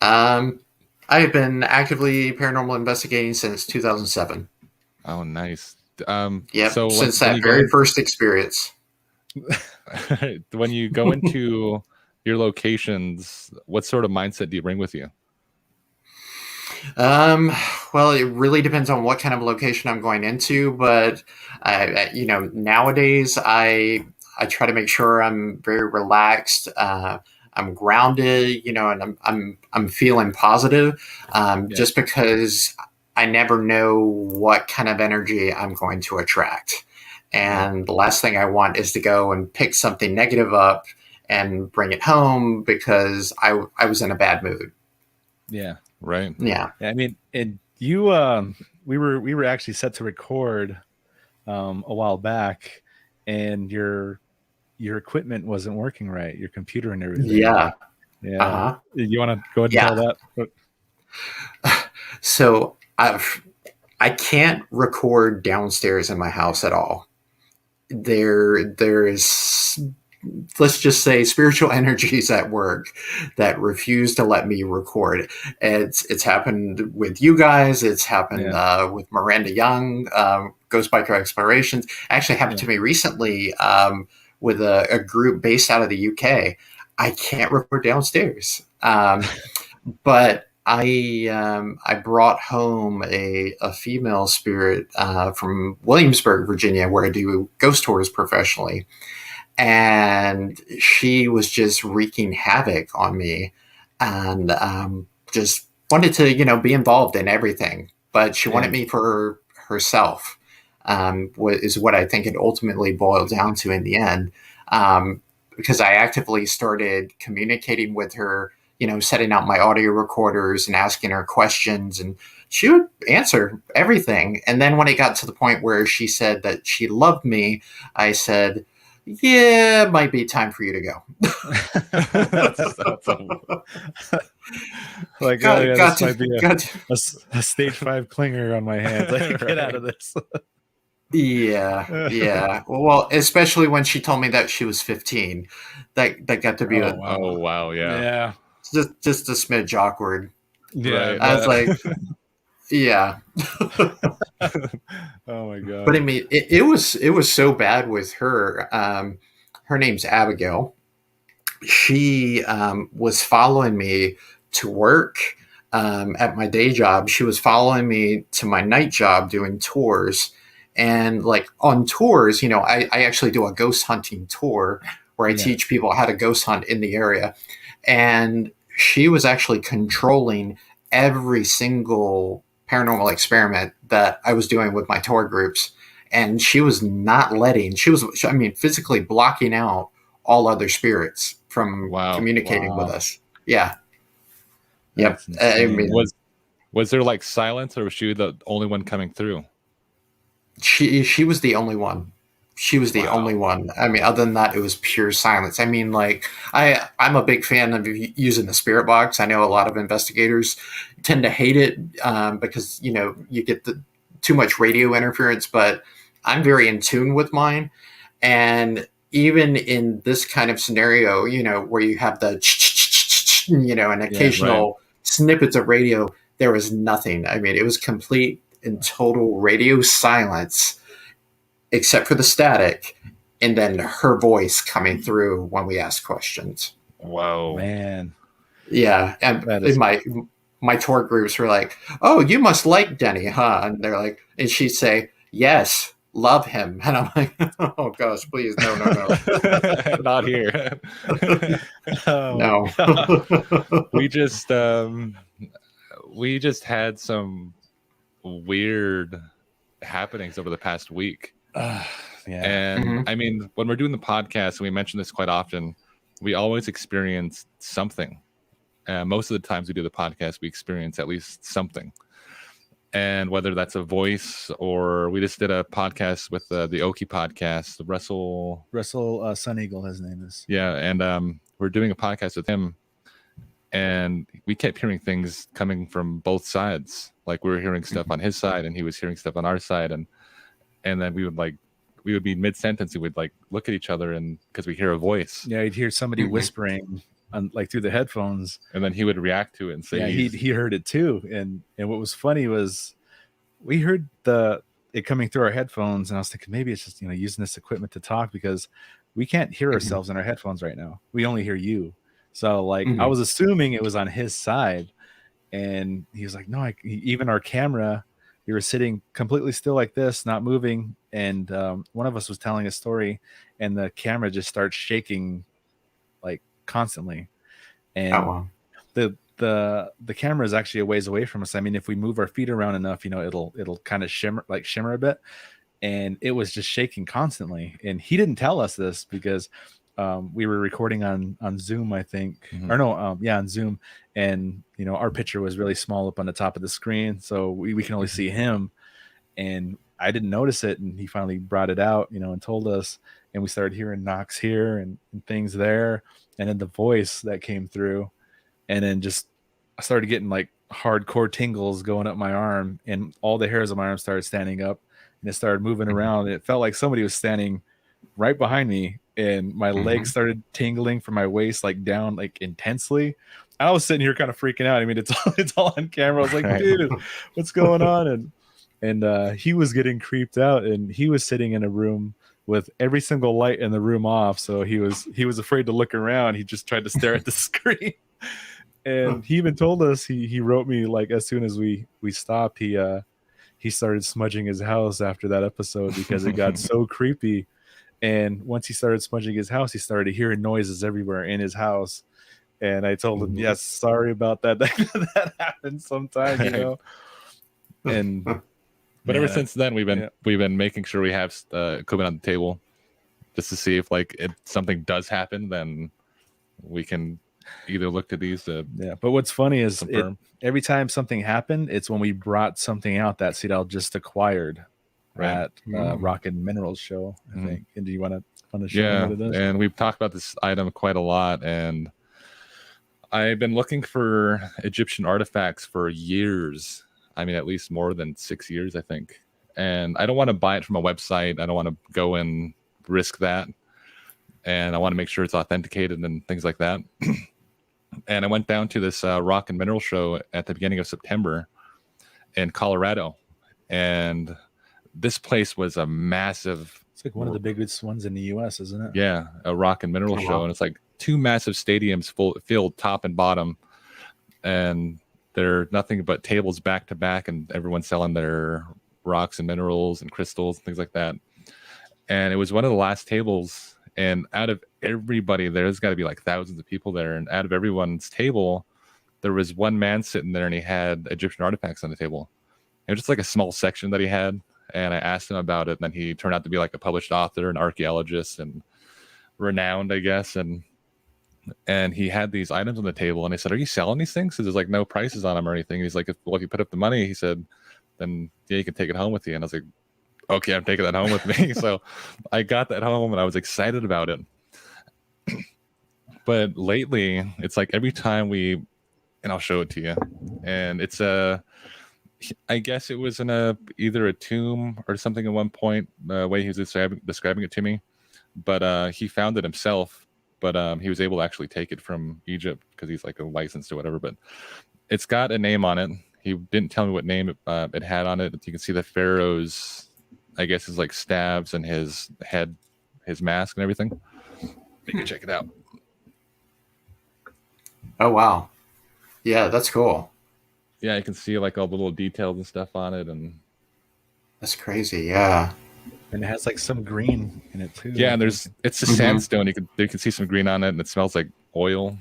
Speaker 2: I have been actively paranormal investigating since 2007.
Speaker 3: Oh, nice.
Speaker 2: Yeah. So since that very first experience.
Speaker 3: When you go into your locations, what sort of mindset do you bring with you?
Speaker 2: Well, it really depends on what kind of location I'm going into, but nowadays I try to make sure I'm very relaxed. I'm grounded, and I'm feeling positive, just because I never know what kind of energy I'm going to attract. And the last thing I want is to go and pick something negative up and bring it home because I was in a bad mood.
Speaker 1: Yeah.
Speaker 3: Right.
Speaker 2: Yeah.
Speaker 1: I mean, and you, we were actually set to record a while back, and your equipment wasn't working right, your computer and everything.
Speaker 2: Yeah.
Speaker 1: You want to go ahead and tell that?
Speaker 2: So I can't record downstairs in my house at all. There is, let's just say, spiritual energies at work that refuse to let me record. It's happened with you guys. It's happened with Miranda Young, Ghost Biker Explorations. Actually happened to me recently with a group based out of the UK. I can't record downstairs, but I brought home a female spirit from Williamsburg, Virginia, where I do ghost tours professionally. And she was just wreaking havoc on me and just wanted to, be involved in everything. But she wanted me for herself, is what I think it ultimately boiled down to in the end. Because I actively started communicating with her, setting out my audio recorders and asking her questions, and she would answer everything. And then when it got to the point where she said that she loved me, I said, yeah, it might be time for you to go.
Speaker 1: Like, this might be a stage 5 clinger on my hands. Like, get out of this.
Speaker 2: Yeah. Well, especially when she told me that she was 15, that got to be
Speaker 3: wow, yeah,
Speaker 2: just a smidge awkward.
Speaker 1: Yeah,
Speaker 2: I was like, yeah.
Speaker 1: Oh my god!
Speaker 2: But I mean, it was so bad with her. Her name's Abigail. She was following me to work at my day job. She was following me to my night job doing tours. And like on tours, I actually do a ghost hunting tour where I teach people how to ghost hunt in the area. And she was actually controlling every single paranormal experiment that I was doing with my tour groups. And she was not letting, she was physically blocking out all other spirits from communicating with us. Yeah. Yep.
Speaker 3: Was there like silence, or was she the only one coming through?
Speaker 2: She was the only one. She was the only one. I mean, other than that, it was pure silence. I mean, like, I'm a big fan of using the spirit box. I know a lot of investigators tend to hate it because, you get too much radio interference, but I'm very in tune with mine. And even in this kind of scenario, where you have the, and occasional snippets of radio, there was nothing. I mean, it was complete and total radio silence, except for the static, and then her voice coming through when we ask questions.
Speaker 3: Wow,
Speaker 1: man.
Speaker 2: Yeah, and my tour groups were like, "Oh, you must like Denny, huh?" And they're like, and she'd say, "Yes, love him." And I'm like, "Oh gosh, please, no,
Speaker 3: not here."
Speaker 2: No.
Speaker 3: We just had some weird happenings over the past week. And I mean, when we're doing the podcast, and we mention this quite often, we always experience something. Most of the times we do the podcast, we experience at least something. And whether that's a voice, or we just did a podcast with the Oki podcast, Russell
Speaker 1: Sun Eagle, his name is.
Speaker 3: Yeah, and we're doing a podcast with him, and we kept hearing things coming from both sides. Like, we were hearing stuff on his side, and he was hearing stuff on our side, and then we would be mid-sentence, and we'd like look at each other, and because we hear a voice.
Speaker 1: Yeah, you'd hear somebody whispering like through the headphones,
Speaker 3: and then he would react to it and say,
Speaker 1: he heard it too. And what was funny was we heard it coming through our headphones, and I was thinking maybe it's just using this equipment to talk, because we can't hear ourselves in our headphones right now. We only hear you. So like I was assuming it was on his side, and he was like, no, even our camera, we were sitting completely still like this, not moving, and one of us was telling a story, and the camera just starts shaking like constantly. And the camera is actually a ways away from us. I mean, if we move our feet around enough, it'll kind of shimmer a bit, and it was just shaking constantly. And he didn't tell us this because we were recording on Zoom, I think, or no, on Zoom, and our picture was really small up on the top of the screen, so we can only see him, and I didn't notice it, and he finally brought it out, and told us, and we started hearing knocks here and things there, and then the voice that came through, and then just I started getting like hardcore tingles going up my arm, and all the hairs on my arm started standing up, and it started moving around. It felt like somebody was standing right behind me, and my legs started tingling from my waist like down like intensely. I was sitting here kind of freaking out. I mean, it's all on camera. I was like, dude, what's going on? And he was getting creeped out, and he was sitting in a room with every single light in the room off. So he was afraid to look around. He just tried to stare at the screen. And he even told us, he wrote me like as soon as we stopped, he started smudging his house after that episode because it got so creepy. And once he started smudging his house, he started hearing noises everywhere in his house. And I told him, yes, sorry about that. That happened sometime, you know. And
Speaker 3: but ever since then, we've been making sure we have equipment on the table just to see if like something does happen, then we can either look to these.
Speaker 1: But what's funny is every time something happened, it's when we brought something out that Cedal just acquired at Rock and Minerals show, I think. And do you want to show what it is?
Speaker 3: And we've talked about this item quite a lot, and I've been looking for Egyptian artifacts for years. I mean, at least more than 6 years, I think. And I don't want to buy it from a website. I don't want to go and risk that. And I want to make sure it's authenticated and things like that. And I went down to this Rock and Mineral show at the beginning of September in Colorado. And this place was a massive...
Speaker 1: It's like one of the biggest ones in the U.S., isn't it?
Speaker 3: Yeah, a Rock and Mineral show. And it's like 2 massive stadiums filled top and bottom. And they're nothing but tables back to back, and everyone's selling their rocks and minerals and crystals and things like that. And it was one of the last tables, and out of everybody there's got to be like thousands of people there, and out of everyone's table there was one man sitting there, and he had Egyptian artifacts on the table. It was just like a small section that he had, and I asked him about it, and then he turned out to be like a published author, an archaeologist, and renowned, I guess. And he had these items on the table, and I said, "Are you selling these things?" Because there's like no prices on them or anything. And he's like, if you put up the money," he said, "then yeah, you can take it home with you." And I was like, "Okay, I'm taking that home with me." So I got that home, and I was excited about it. But lately, it's like every time and I'll show it to you, and it's I guess it was in either a tomb or something at one point, the way he was describing it to me. But he found it himself. But he was able to actually take it from Egypt because he's like a licensed or whatever. But it's got a name on it. He didn't tell me what name it had on it. You can see the pharaoh's, I guess, his like staves and his head, his mask and everything. You can check it out.
Speaker 2: Oh, wow. Yeah, that's cool.
Speaker 3: Yeah, you can see like all the little details and stuff on it. And
Speaker 2: that's crazy. Yeah.
Speaker 1: And it has like some green in it too.
Speaker 3: Yeah, and it's a sandstone. You can see some green on it, and it smells like oil,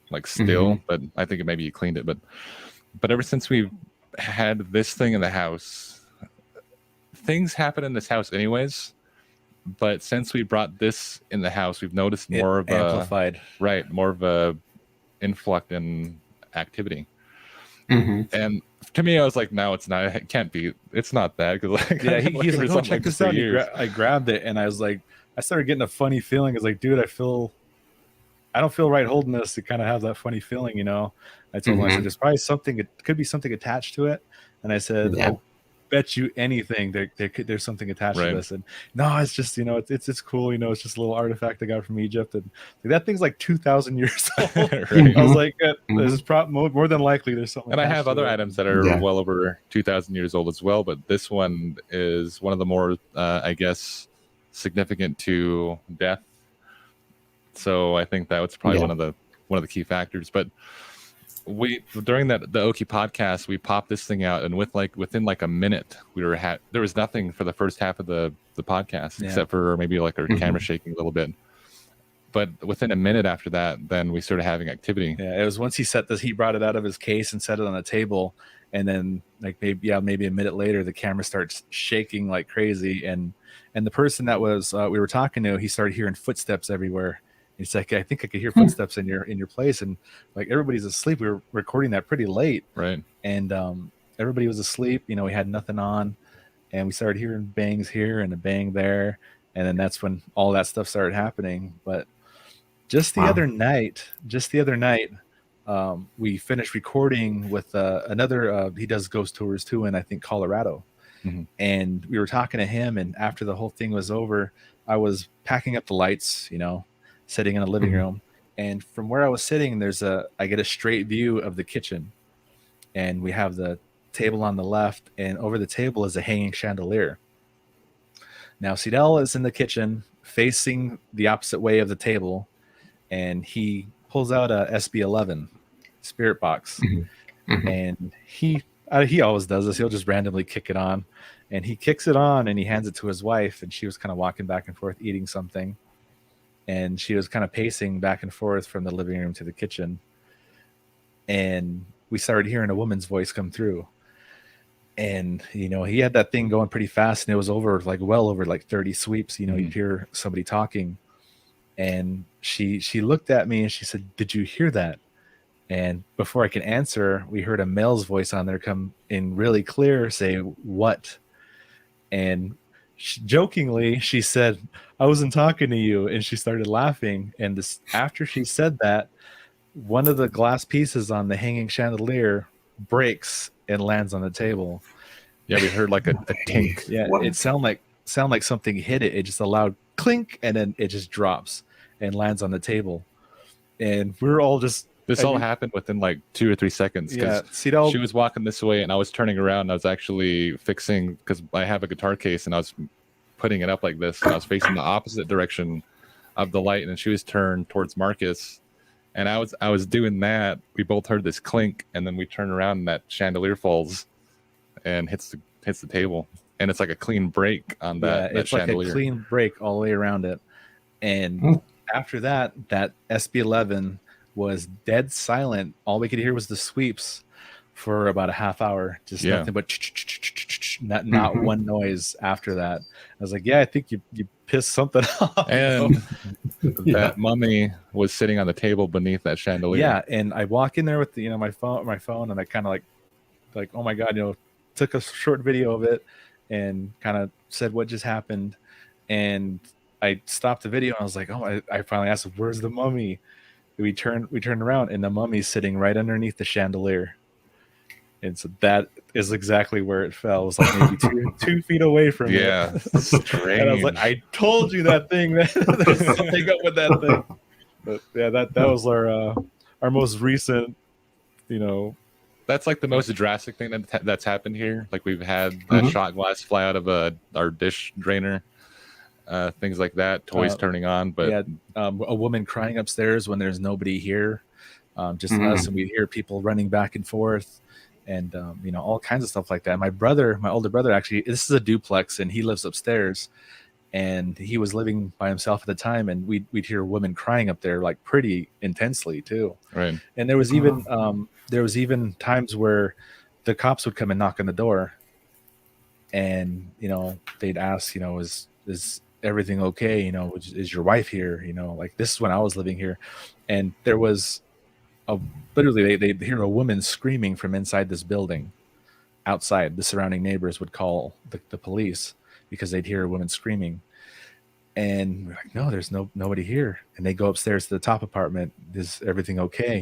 Speaker 3: like still. But I think maybe you cleaned it. But ever since we've had this thing in the house, things happen in this house anyways. But since we brought this in the house, we've noticed more of
Speaker 1: amplified.
Speaker 3: More of a influx in activity. And to me, I was like, no, it's not. It can't be. It's not that. Because like,
Speaker 1: he's like, oh, check this out. I grabbed it, and I was like, I started getting a funny feeling. I was like, dude, I don't feel right holding this to kind of have that funny feeling, you know. I told him, I said, there's probably something. It could be something attached to it. And I said, I'll bet you anything there's something attached to this. And no, it's just, you know, it's cool, you know, it's just a little artifact I got from Egypt, and like, that thing's like 2,000 years old. I was like, there's more than likely there's something.
Speaker 3: And I have other items that are well over 2,000 years old as well, but this one is one of the more I guess significant to death. So I think that was probably one of the key factors. But during the Oki podcast, we popped this thing out, and within like a minute, there was nothing for the first half of the podcast except for maybe like our camera shaking a little bit. But within a minute after that, then we started having activity.
Speaker 1: Yeah, it was once he brought it out of his case and set it on the table, and then like maybe a minute later, the camera starts shaking like crazy, and the person that was we were talking to, he started hearing footsteps everywhere. It's like, I think I could hear footsteps in your place, and like everybody's asleep. We were recording that pretty late,
Speaker 3: right?
Speaker 1: And everybody was asleep. You know, we had nothing on, and we started hearing bangs here and a bang there, and then that's when all that stuff started happening. But just the other night, we finished recording with another. He does ghost tours too, in I think Colorado.
Speaker 3: Mm-hmm.
Speaker 1: And we were talking to him, and after the whole thing was over, I was packing up the lights, sitting in a living room, and from where I was sitting, I get a straight view of the kitchen, and we have the table on the left, and over the table is a hanging chandelier. Now Cedel is in the kitchen facing the opposite way of the table, and he pulls out a SB11 spirit box, and he always does this. He'll just randomly kick it on, and he kicks it on and he hands it to his wife, and she was kind of walking back and forth eating something, and she was kind of pacing back and forth from the living room to the kitchen, and we started hearing a woman's voice come through. And he had that thing going pretty fast, and it was well over 30 sweeps. You'd hear somebody talking, and she looked at me and she said, "Did you hear that?" And before I could answer, we heard a male's voice on there come in really clear, say, "What?" And jokingly, she said, "I wasn't talking to you." And she started laughing. And after she said that, one of the glass pieces on the hanging chandelier breaks and lands on the table.
Speaker 3: Yeah, we heard like a tink.
Speaker 1: Yeah, it sound like something hit it. It just a loud clink, and then it just drops and lands on the table. And we're all just...
Speaker 3: This all happened within 2 or 3 seconds.
Speaker 1: Yeah,
Speaker 3: she was walking this way, and I was turning around, and I was actually fixing, because I have a guitar case, and I was putting it up like this, and I was facing the opposite direction of the light, and she was turned towards Marcus, and I was doing that. We both heard this clink, and then we turn around, and that chandelier falls and hits the table, and it's like a clean break on that.
Speaker 1: Yeah, it's
Speaker 3: chandelier.
Speaker 1: like a clean break all the way around it. And after that SB11 was dead silent. All we could hear was the sweeps for about a half hour, just nothing but not one noise after that. I was like, yeah, I think you pissed something off.
Speaker 3: And that mummy was sitting on the table beneath that chandelier.
Speaker 1: Yeah, and I walk in there with my phone, and I kind of like, oh my God, took a short video of it and kind of said what just happened. And I stopped the video, and I was like, oh, I finally asked, "Where's the mummy?" We turned around, and the mummy's sitting right underneath the chandelier. And so that is exactly where it fell. It was like maybe 2 feet away from it.
Speaker 3: Yeah, strange.
Speaker 1: And I was like, I told you that thing, man. There's something up with that thing. But yeah, that was our most recent,
Speaker 3: That's like the most drastic thing that's happened here. Like we've had a shot glass fly out of our dish drainer. Things like that, toys turning on, but
Speaker 1: a woman crying upstairs when there's nobody here, just us, and we hear people running back and forth, and all kinds of stuff like that. My older brother, actually, this is a duplex, and he lives upstairs, and he was living by himself at the time, and we'd hear women crying up there like pretty intensely too.
Speaker 3: Right.
Speaker 1: And there was even times where the cops would come and knock on the door, and they'd ask, is everything okay? Is your wife here? Like this is when I was living here, and there was literally they'd hear a woman screaming from inside this building. Outside, the surrounding neighbors would call the police because they'd hear a woman screaming, and we're like, no, there's nobody here. And they go upstairs to the top apartment. Is everything okay?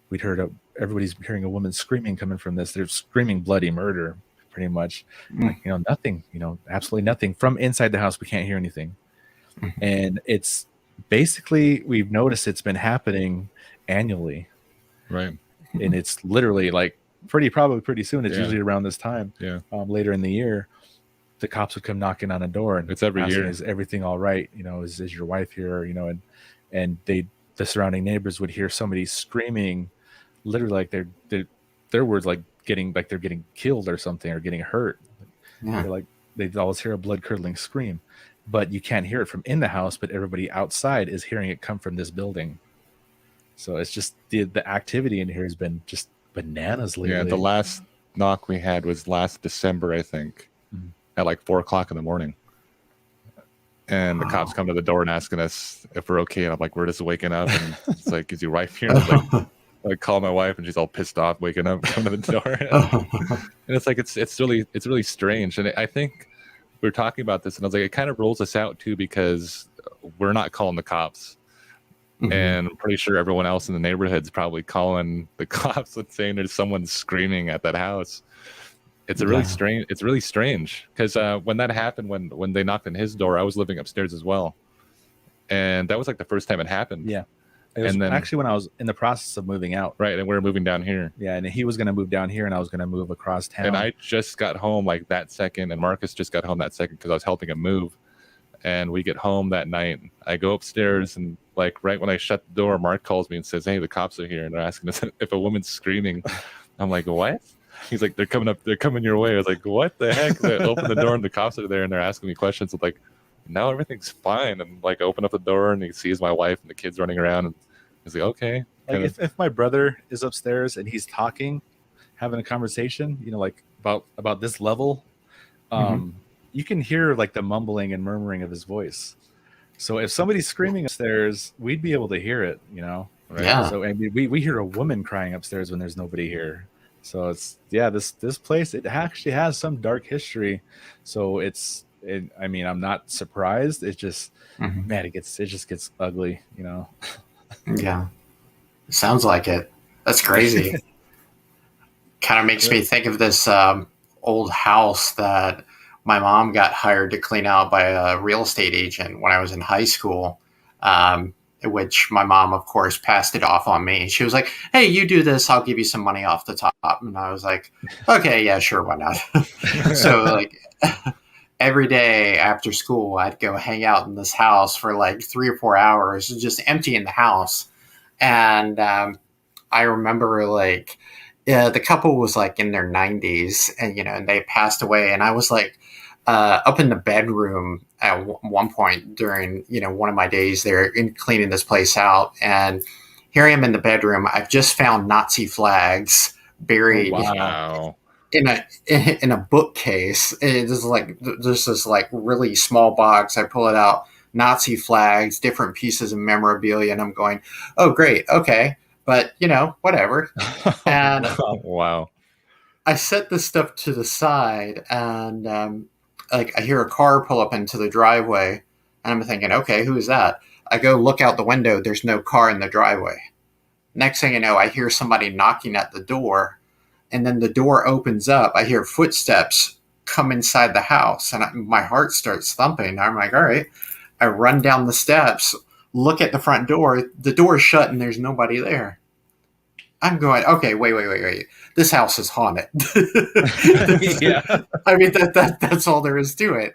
Speaker 1: We'd heard everybody's hearing a woman screaming coming from this. They're screaming bloody murder. Pretty much, nothing, absolutely nothing from inside the house. We can't hear anything. And it's basically, we've noticed it's been happening annually.
Speaker 3: Right.
Speaker 1: And it's literally like probably pretty soon. It's usually around this time.
Speaker 3: Yeah.
Speaker 1: Later in the year, the cops would come knocking on a door, and
Speaker 3: it's every year.
Speaker 1: Is everything all right? Is your wife here? And the surrounding neighbors would hear somebody screaming, literally like their words, like they're getting killed or something, or getting hurt. They'd always hear a blood curdling scream, but you can't hear it from in the house, but everybody outside is hearing it come from this building. So it's just the activity in here has been just bananas lately.
Speaker 3: Yeah, the last knock we had was last December, I think, at like 4:00 in the morning. And the cops come to the door and asking us if we're okay. And I'm like, we're just waking up. And it's like, is your wife here? And I was like, I call my wife, and she's all pissed off, waking up, coming to the door. And it's like it's really strange. And I think we were talking about this, and I was like, it kind of rolls us out too, because we're not calling the cops. And I'm pretty sure everyone else in the neighborhood's probably calling the cops and saying there's someone screaming at that house. It's really strange. It's really strange because when that happened, when they knocked on his door, I was living upstairs as well, and that was like the first time it happened.
Speaker 1: Yeah, it was,
Speaker 3: and then
Speaker 1: actually when I was in the process of moving out.
Speaker 3: Right, and we were moving down here.
Speaker 1: Yeah, and he was going to move down here, and I was going to move across town.
Speaker 3: And I just got home like that second, and Marcus just got home that second because I was helping him move. And we get home that night. I go upstairs, and like right when I shut the door, Mark calls me and says, "Hey, the cops are here, and they're asking us if a woman's screaming." I'm like, "What?" He's like, "They're coming up. They're coming your way." I was like, "What the heck?" They open the door, and the cops are there, and they're asking me questions. I'm like, "No, everything's fine." And like, open up the door, and he sees my wife and the kids running around, and he's like, "Okay."
Speaker 1: Like if my brother is upstairs and he's talking, having a conversation, you know, like about this level, you can hear like the mumbling and murmuring of his voice. So if somebody's screaming upstairs, we'd be able to hear it, you know?
Speaker 2: Right? Yeah.
Speaker 1: So I mean, we hear a woman crying upstairs when there's nobody here. So it's, this place, it actually has some dark history. So I mean, I'm not surprised. It's just, man, it just gets ugly, you know?
Speaker 2: Yeah. Sounds like it. That's crazy. Kind of makes me think of this old house that my mom got hired to clean out by a real estate agent when I was in high school, which my mom, of course, passed it off on me. She was like, "Hey, you do this. I'll give you some money off the top." And I was like, "Okay, yeah, sure. Why not?" So like every day after school, I'd go hang out in this house for like 3 or 4 hours, just emptying the house. And I remember like, the couple was like in their 90s, and and they passed away. And I was like up in the bedroom at one point during one of my days there in cleaning this place out, and here I am in the bedroom. I've just found Nazi flags buried in a bookcase. It's like there's this like really small box. I pull it out, Nazi flags, different pieces of memorabilia, and I'm going, "Oh, great, okay." But, whatever. And
Speaker 3: wow.
Speaker 2: I set this stuff to the side, and like I hear a car pull up into the driveway, and I'm thinking, okay, who is that? I go look out the window. There's no car in the driveway. Next thing you know, I hear somebody knocking at the door, and then the door opens up. I hear footsteps come inside the house, and my heart starts thumping. I'm like, all right. I run down the steps, look at the front door. The door is shut, and there's nobody there. I'm going, okay, wait. This house is haunted.
Speaker 1: Yeah.
Speaker 2: I mean, that's all there is to it.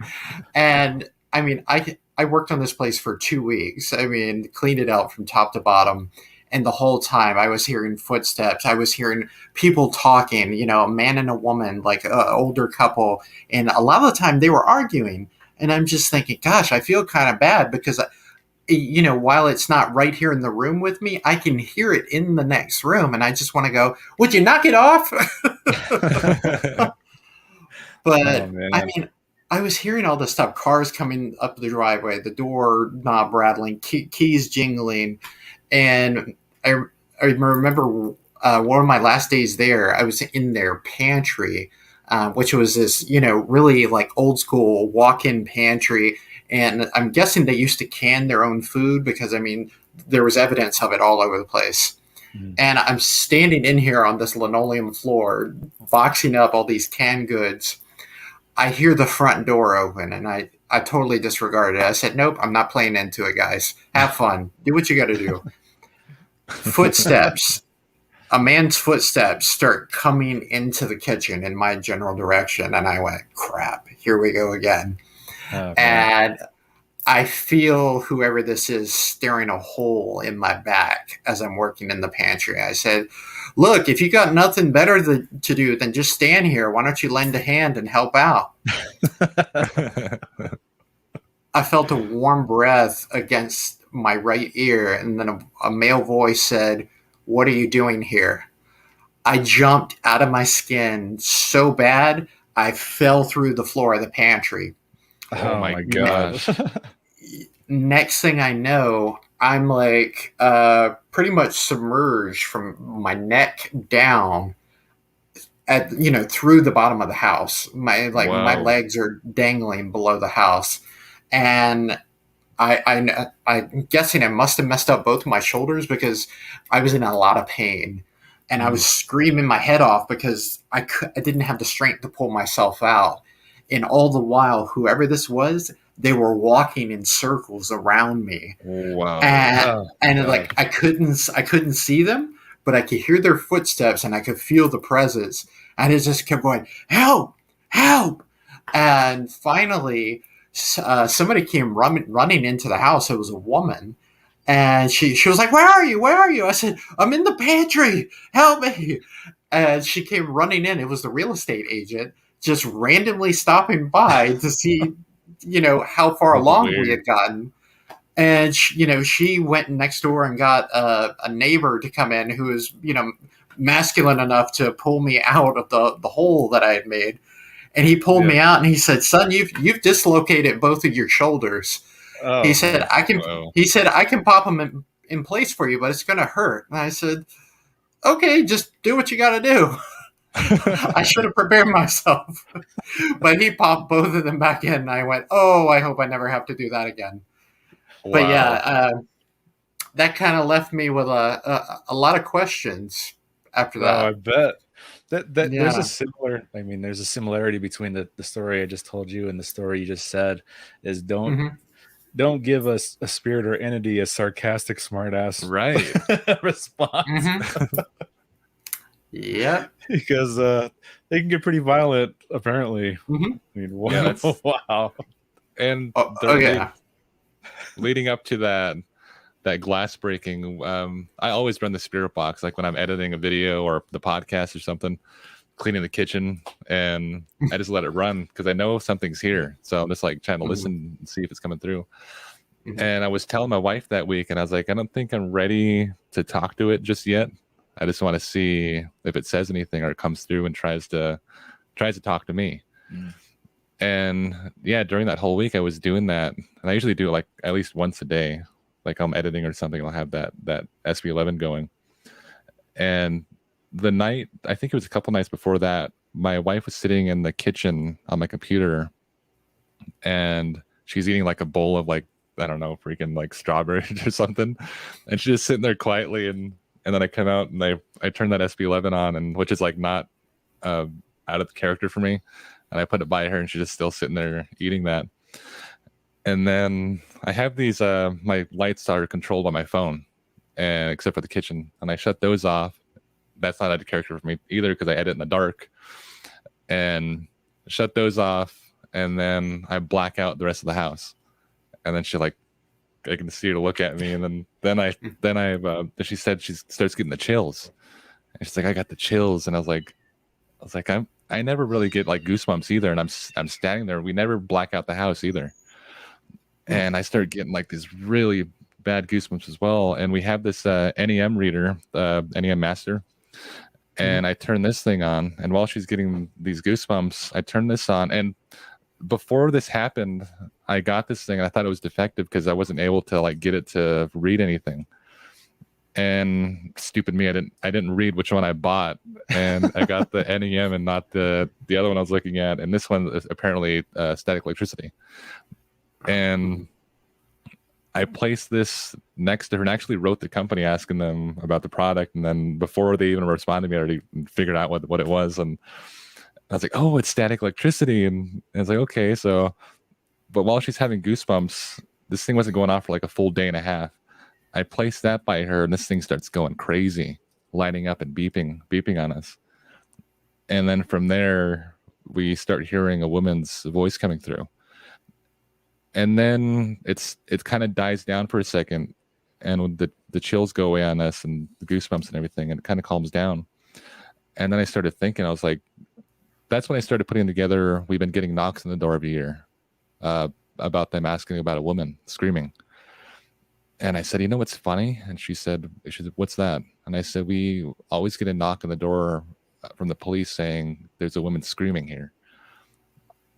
Speaker 2: And I mean, I worked on this place for 2 weeks. I mean, cleaned it out from top to bottom. And the whole time I was hearing footsteps. I was hearing people talking, a man and a woman, like an older couple. And a lot of the time they were arguing. And I'm just thinking, gosh, I feel kind of bad because while it's not right here in the room with me, I can hear it in the next room. And I just want to go, would you knock it off? But I mean, I was hearing all this stuff, cars coming up the driveway, the door knob rattling, keys jingling. And I remember one of my last days there, I was in their pantry, which was this, really like old school walk-in pantry. And I'm guessing they used to can their own food because, I mean, there was evidence of it all over the place. And I'm standing in here on this linoleum floor, boxing up all these canned goods. I hear the front door open, and I totally disregarded it. I said, nope, I'm not playing into it, guys. Have fun. Do what you got to do. Footsteps. A man's footsteps start coming into the kitchen in my general direction. And I went, crap, here we go again. And I feel whoever this is staring a hole in my back as I'm working in the pantry. I said, look, if you got nothing better to do than just stand here, why don't you lend a hand and help out? I felt a warm breath against my right ear, and then a male voice said, what are you doing here? I jumped out of my skin so bad, I fell through the floor of the pantry.
Speaker 3: Oh my gosh.
Speaker 2: Next thing I know, I'm like pretty much submerged from my neck down through the bottom of the house. My legs are dangling below the house. And I'm guessing I must have messed up both of my shoulders because I was in a lot of pain, and I was screaming my head off because I didn't have the strength to pull myself out. And all the while, whoever this was, they were walking in circles around me,
Speaker 3: Wow.
Speaker 2: and like I couldn't see them, but I could hear their footsteps and I could feel the presence, and it just kept going, help, help. And finally, somebody came running into the house. It was a woman, and she was like, "Where are you? Where are you?" I said, "I'm in the pantry. Help me!" And she came running in. It was the real estate agent, just randomly stopping by to see, how far
Speaker 3: That's
Speaker 2: along
Speaker 3: weird.
Speaker 2: we had gotten. And she went next door and got a neighbor to come in who was, masculine enough to pull me out of the hole that I had made. And he pulled me out and he said, "Son, you've dislocated both of your shoulders." He said, "I can."
Speaker 3: Wow.
Speaker 2: He said, "I can pop them in place for you, but it's going to hurt." And I said, "Okay, just do what you got to do." I should have prepared myself, but he popped both of them back in. And I went, "Oh, I hope I never have to do that again."
Speaker 3: Wow.
Speaker 2: But yeah, that kind of left me with a lot of questions after that.
Speaker 1: I bet that there's
Speaker 2: Yeah.
Speaker 1: there's a similarity between the story I just told you and the story you just said. Is don't give us a spirit or entity a sarcastic smartass
Speaker 3: Right.
Speaker 1: response.
Speaker 2: Yeah.
Speaker 1: Because they can get pretty violent apparently. I mean, wow.
Speaker 3: Yeah, that's-
Speaker 1: wow.
Speaker 3: And leading up to that glass breaking, I always run the spirit box, like when I'm editing a video or the podcast or something, cleaning the kitchen, and I just let it run because I know something's here. So I'm just like trying to listen and see if it's coming through. And I was telling my wife that week, and I was like, I don't think I'm ready to talk to it just yet. I just want to see if it says anything or it comes through and tries to talk to me. And yeah, during that whole week I was doing that, and I usually do it like at least once a day. Like I'm editing or something, I'll have that SB11 going. And the night, I think it was a couple nights before that, my wife was sitting in the kitchen on my computer, and she's eating like a bowl of like, I don't know, freaking like strawberries or something, and she's just sitting there quietly, and then I come out and I turn that SB11 on, and which is like not out of the character for me, and I put it by her, and she's just still sitting there eating that. And then I have these my lights are controlled by my phone, and except for the kitchen, and I shut those off. That's not out of character for me either because I edit in the dark, and shut those off, and then I black out the rest of the house, and then she like, I can see her look at me, and then she said she starts getting the chills, and she's like, I got the chills, and I was like I never really get like goosebumps either, and I'm standing there. We never black out the house either, and I started getting like these really bad goosebumps as well. And we have this NEM reader, NEM Master, and I turn this thing on, and while she's getting these goosebumps, I turn this on, and before this happened, I got this thing and I thought it was defective because I wasn't able to like get it to read anything. And stupid me, I didn't read which one I bought, and I got the NEM and not the other one I was looking at. And this one is apparently static electricity. And I placed this next to her and actually wrote the company asking them about the product. And then before they even responded to me, I already figured out what it was. And I was like, oh, it's static electricity. And I was like, okay. So, but while she's having goosebumps, this thing wasn't going off for like a full day and a half. I placed that by her, and this thing starts going crazy, lighting up and beeping on us. And then from there, we start hearing a woman's voice coming through. And then it kind of dies down for a second, and the chills go away on us and the goosebumps and everything, and it kind of calms down. And then I started thinking, I was like, that's when I started putting together, we've been getting knocks on the door every year about them asking about a woman screaming. And I said, you know what's funny? And she said, what's that? And I said, we always get a knock on the door from the police saying there's a woman screaming here.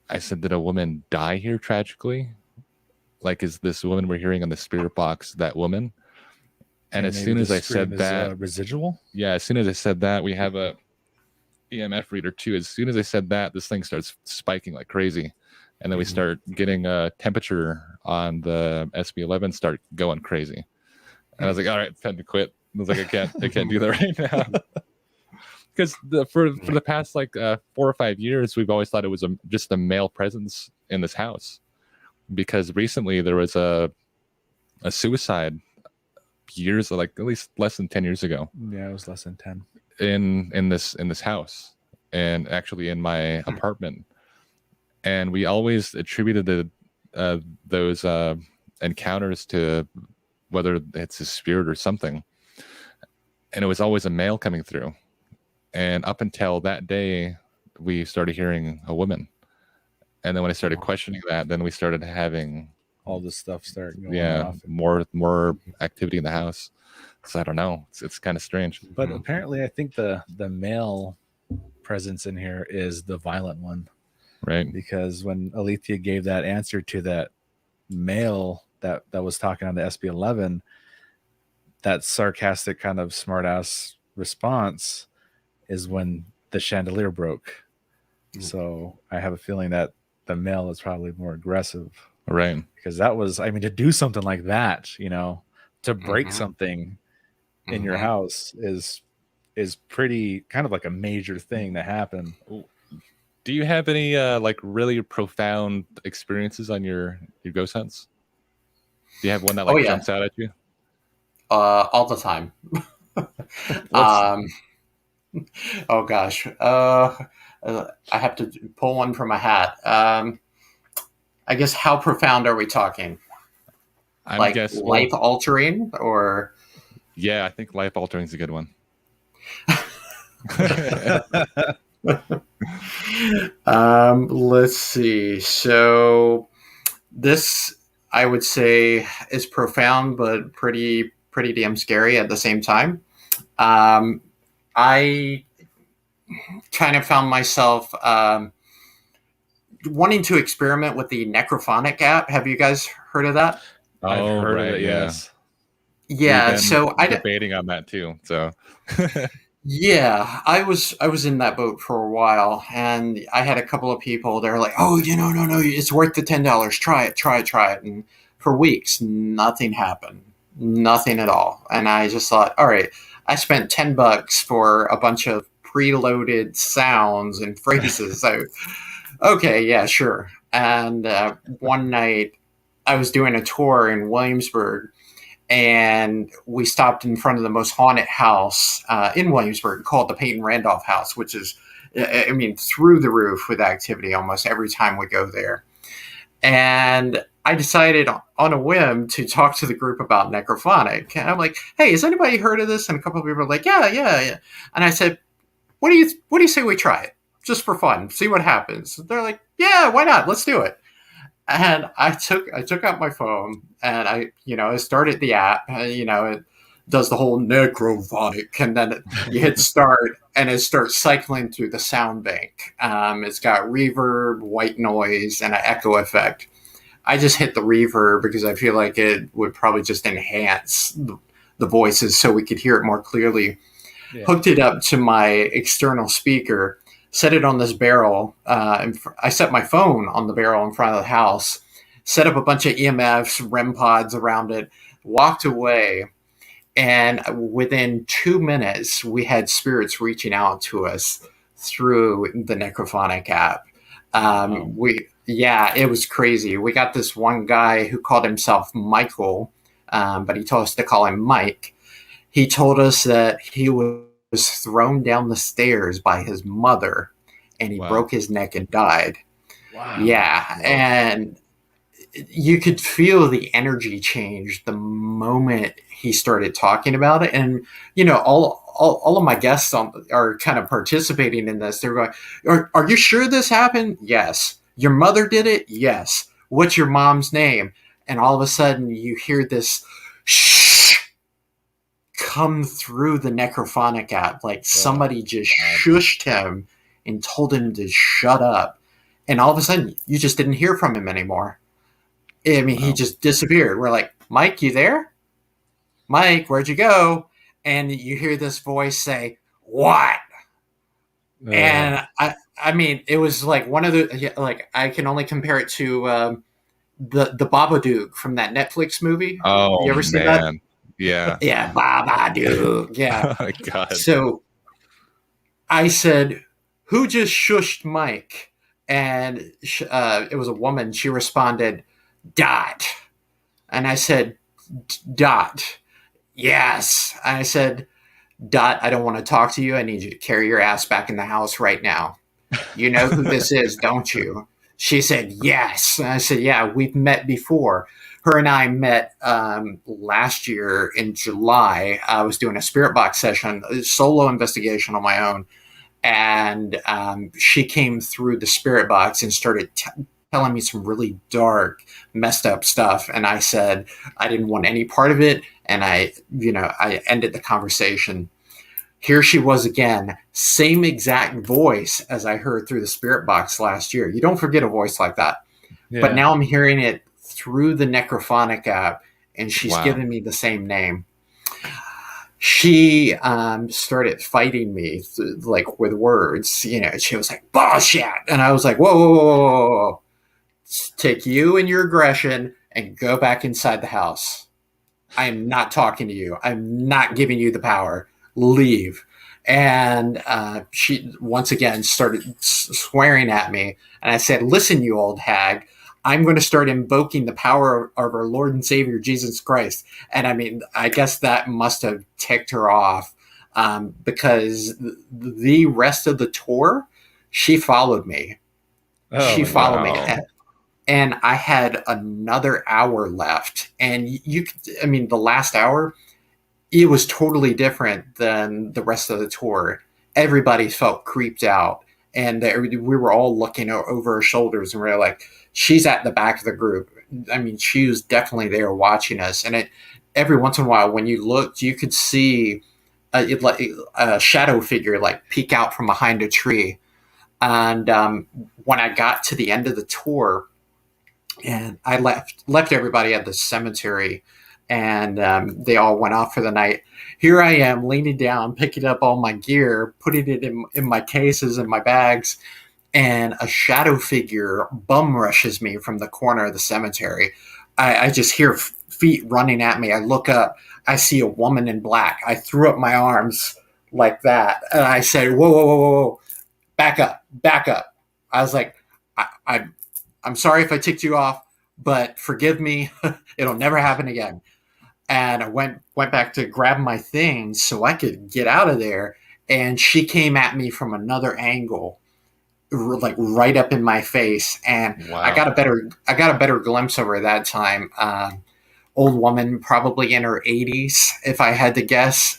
Speaker 3: I said, did a woman die here tragically? Like, is this woman we're hearing on the spirit box that woman? And as soon as I said that,
Speaker 1: residual.
Speaker 3: Yeah, as soon as I said that, we have a EMF reader too. As soon as I said that, this thing starts spiking like crazy. and then we start getting a temperature on the SB11 start going crazy. And I was like, all right, time to quit. I was like, I can't do that right now. Because for the past like 4 or 5 years, we've always thought it was just a male presence in this house. Because recently there was a suicide years, like at least less than 10 years ago.
Speaker 1: Yeah, it was less than 10
Speaker 3: in this house, and actually in my apartment. And we always attributed those encounters to whether it's a spirit or something. And it was always a male coming through. And up until that day, we started hearing a woman. And then when I started questioning that, then we started having
Speaker 1: all this stuff start going off.
Speaker 3: more activity in the house. So I don't know. It's kind of strange.
Speaker 1: But apparently, I think the male presence in here is the violent one.
Speaker 3: Right.
Speaker 1: Because when Alethea gave that answer to that male that was talking on the SB11, that sarcastic kind of smartass response is when the chandelier broke. So I have a feeling that the male is probably more aggressive.
Speaker 3: Right.
Speaker 1: Because that was, I mean, to do something like that, you know, to break something in your house is pretty kind of like a major thing to happen.
Speaker 3: Do you have any like really profound experiences on your ghost hunts? Do you have one that like jumps out at you?
Speaker 2: All the time. Oh gosh. I have to pull one from my hat. I guess how profound are we talking?
Speaker 3: I guess
Speaker 2: life altering or?
Speaker 3: Yeah, I think life altering is a good one.
Speaker 2: Let's see. So this, I would say, is profound, but pretty damn scary at the same time. I kind of found myself wanting to experiment with the Necrophonic app. Have you guys heard of that?
Speaker 1: I've heard of it, yes.
Speaker 2: Yeah, so I
Speaker 3: debating on that too. So
Speaker 2: yeah, I was in that boat for a while, and I had a couple of people that are like, "Oh, no, it's worth the $10. Try it." And for weeks, nothing happened, nothing at all. And I just thought, all right, I spent $10 for a bunch of preloaded sounds and phrases. So, okay, yeah, sure. And one night, I was doing a tour in Williamsburg. And we stopped in front of the most haunted house in Williamsburg called the Peyton Randolph House, which is, I mean, through the roof with activity almost every time we go there. And I decided on a whim to talk to the group about Necrophonic. And I'm like, hey, has anybody heard of this? And a couple of people were like, yeah. And I said, what do you say we try it? Just for fun, see what happens. They're like, yeah, why not? Let's do it. And I took out my phone and I started the app. It does the whole Necrophonic, and then you hit start and it starts cycling through the sound bank. It's got reverb, white noise, and an echo effect. I just hit the reverb because I feel like it would probably just enhance the voices so we could hear it more clearly. Yeah. Hooked it up to my external speaker. Set it on this barrel. I set my phone on the barrel in front of the house, set up a bunch of EMFs, REM pods around it, walked away. And within 2 minutes, we had spirits reaching out to us through the Necrophonic app. It was crazy. We got this one guy who called himself Michael, but he told us to call him Mike. He told us that he was thrown down the stairs by his mother and he broke his neck and died. Wow. Yeah. Wow. And you could feel the energy change the moment he started talking about it. And, all of my guests are kind of participating in this. They're going, are you sure this happened? Yes. Your mother did it? Yes. What's your mom's name? And all of a sudden you hear this shh come through the Necrophonic app, like somebody just shushed him and told him to shut up, and all of a sudden you just didn't hear from him anymore. I mean, he just disappeared. We're like, Mike, you there? Mike, where'd you go? And you hear this voice say, what? And I mean, it was like one of the, like, I can only compare it to the Babadook from that Netflix movie.
Speaker 3: Oh
Speaker 2: You ever see that?
Speaker 3: man. Yeah.
Speaker 2: Yeah, Babadook. Yeah.
Speaker 3: Oh my God.
Speaker 2: So I said, "Who just shushed Mike?" And it was a woman. She responded, "Dot." And I said, "Dot." Yes. I said, "Dot, I don't want to talk to you. I need you to carry your ass back in the house right now. You know who this is, don't you?" She said, "Yes." And I said, "Yeah, we've met before." Her and I met last year in July. I was doing a spirit box session, a solo investigation on my own. And she came through the spirit box and started telling me some really dark, messed up stuff. And I said I didn't want any part of it. And I ended the conversation. Here she was again, same exact voice as I heard through the spirit box last year. You don't forget a voice like that.
Speaker 1: Yeah.
Speaker 2: But now I'm hearing it through the Necrophonic app, and she's
Speaker 3: Wow.
Speaker 2: giving me the same name. She started fighting me like with words. She was like, "Bullshit," and I was like, "Whoa, whoa, whoa, whoa, whoa. Take you and your aggression and go back inside the house. I am not talking to you. I'm not giving you the power. Leave." And she once again started swearing at me. And I said, "Listen, you old hag, I'm going to start invoking the power of our Lord and Savior, Jesus Christ." And I mean, I guess that must have ticked her off, because the rest of the tour, she followed me.
Speaker 1: Oh,
Speaker 2: She followed me.
Speaker 3: wow.
Speaker 2: And I had another hour left. And I mean, the last hour, it was totally different than the rest of the tour. Everybody felt creeped out. And we were all looking over our shoulders, and we were like, she's at the back of the group. I mean, she was definitely there watching us. And every once in a while, when you looked, you could see a shadow figure like peek out from behind a tree. And when I got to the end of the tour, and I left everybody at the cemetery, and they all went off for the night. Here I am leaning down, picking up all my gear, putting it in my cases and my bags, and a shadow figure bum rushes me from the corner of the cemetery. I just hear feet running at me. I look up. I see a woman in black. I threw up my arms like that, and I said, "Whoa, whoa, whoa, whoa, whoa. Back up, back up." I was like, I'm sorry if I ticked you off, but forgive me. It'll never happen again." And I went back to grab my things so I could get out of there. And she came at me from another angle, like right up in my face. And
Speaker 3: Wow.
Speaker 2: I got a better glimpse of her that time. Old woman, probably in her 80s, if I had to guess.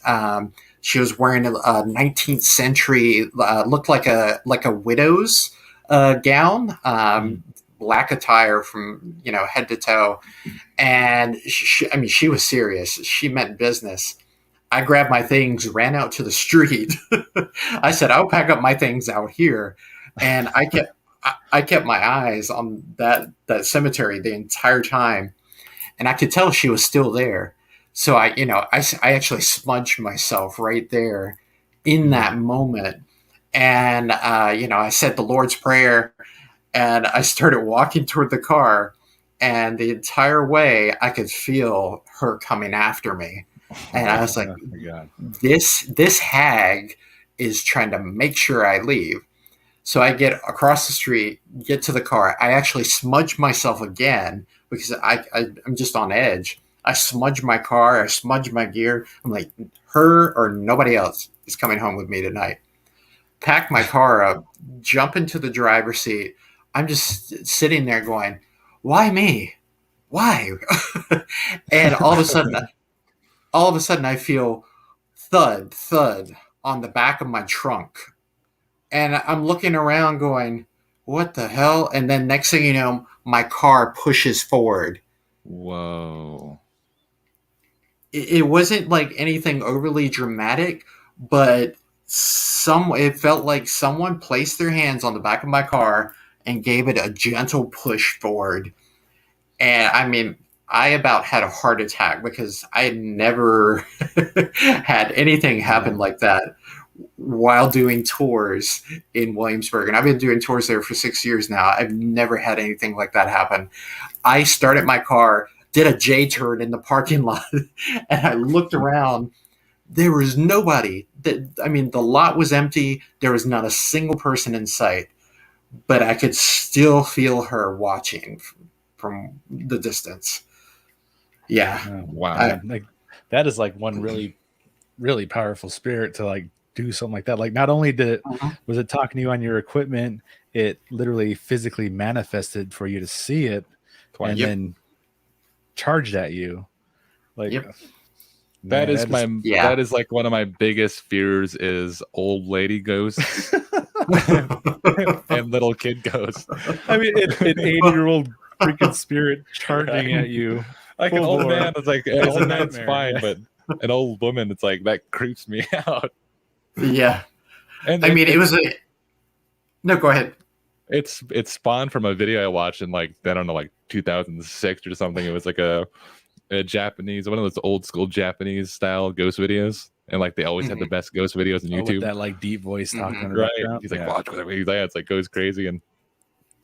Speaker 2: She was wearing a 19th century, looked like a widow's gown, black attire from head to toe. And she was serious. She meant business. I grabbed my things, ran out to the street. I said, "I'll pack up my things out here." And I kept my eyes on that cemetery the entire time, and I could tell she was still there. So I actually smudged myself right there in that moment. And I said the Lord's Prayer, and I started walking toward the car. And the entire way, I could feel her coming after me. And I was like,
Speaker 1: oh my God.
Speaker 2: this hag is trying to make sure I leave. So I get across the street, get to the car. I actually smudge myself again because I'm just on edge. I smudge my car. I smudge my gear. I'm like, her or nobody else is coming home with me tonight. Pack my car up, jump into the driver's seat. I'm just sitting there going, "Why me? Why?" And all of a sudden, I feel thud, thud on the back of my trunk. And I'm looking around going, "What the hell?" And then next thing you know, my car pushes forward.
Speaker 3: Whoa.
Speaker 2: It wasn't like anything overly dramatic, but it felt like someone placed their hands on the back of my car and gave it a gentle push forward. And I mean, I about had a heart attack because I had never had anything happen like that. while doing tours in Williamsburg. And I've been doing tours there for 6 years now. I've never had anything like that happen. I started my car, did a J-turn in the parking lot, and I looked around. There was nobody. The lot was empty. There was not a single person in sight. But I could still feel her watching from the distance. Yeah.
Speaker 1: Oh, wow. That is like one really, really powerful spirit to like do something like that. Like not only was it talking to you on your equipment, it literally physically manifested for you to see it and then charged at you. Like
Speaker 3: that is like one of my biggest fears is old lady ghosts. And little kid ghosts.
Speaker 1: I mean, an 80-year-old freaking spirit charging at you.
Speaker 3: Like an old man, it's like an old man's fine, but an old woman, it's like that creeps me out.
Speaker 2: Yeah,
Speaker 3: and
Speaker 2: it was a. No, go ahead.
Speaker 3: It's spawned from a video I watched in like I don't know, like 2006 or something. It was like a Japanese, one of those old school Japanese style ghost videos. And like they always have the best ghost videos on YouTube.
Speaker 1: With that like deep voice talking,
Speaker 3: right? He's like, watch whatever he's like, it's like goes crazy, and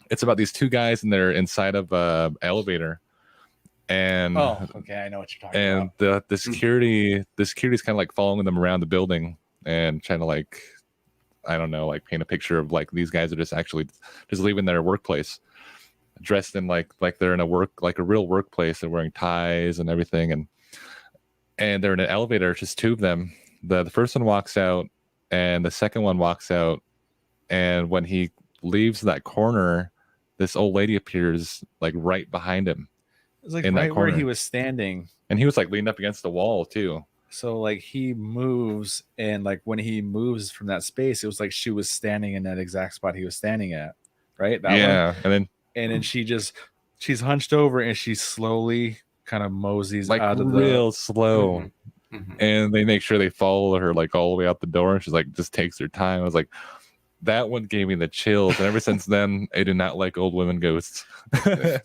Speaker 3: it's about these two guys and they're inside of an elevator, and
Speaker 1: okay, I know what you're talking about.
Speaker 3: And the security's kind of like following them around the building and trying to like, I don't know, like paint a picture of like these guys are just leaving their workplace, dressed in like they're in a real workplace. They're wearing ties and everything, and they're in an elevator, just two of them. The first one walks out and the second one walks out. And when he leaves that corner, this old lady appears like right behind him.
Speaker 1: It was like right where he was standing.
Speaker 3: And he was like leaning up against the wall too.
Speaker 1: So like he moves, and like when he moves from that space, it was like she was standing in that exact spot he was standing at. Right? That one. And then she's hunched over and she slowly kind of moseys
Speaker 3: like
Speaker 1: out of
Speaker 3: real slow, and they make sure they follow her like all the way out the door, and she's like just takes her time. I was like, that one gave me the chills, and ever since then I do not like old women ghosts.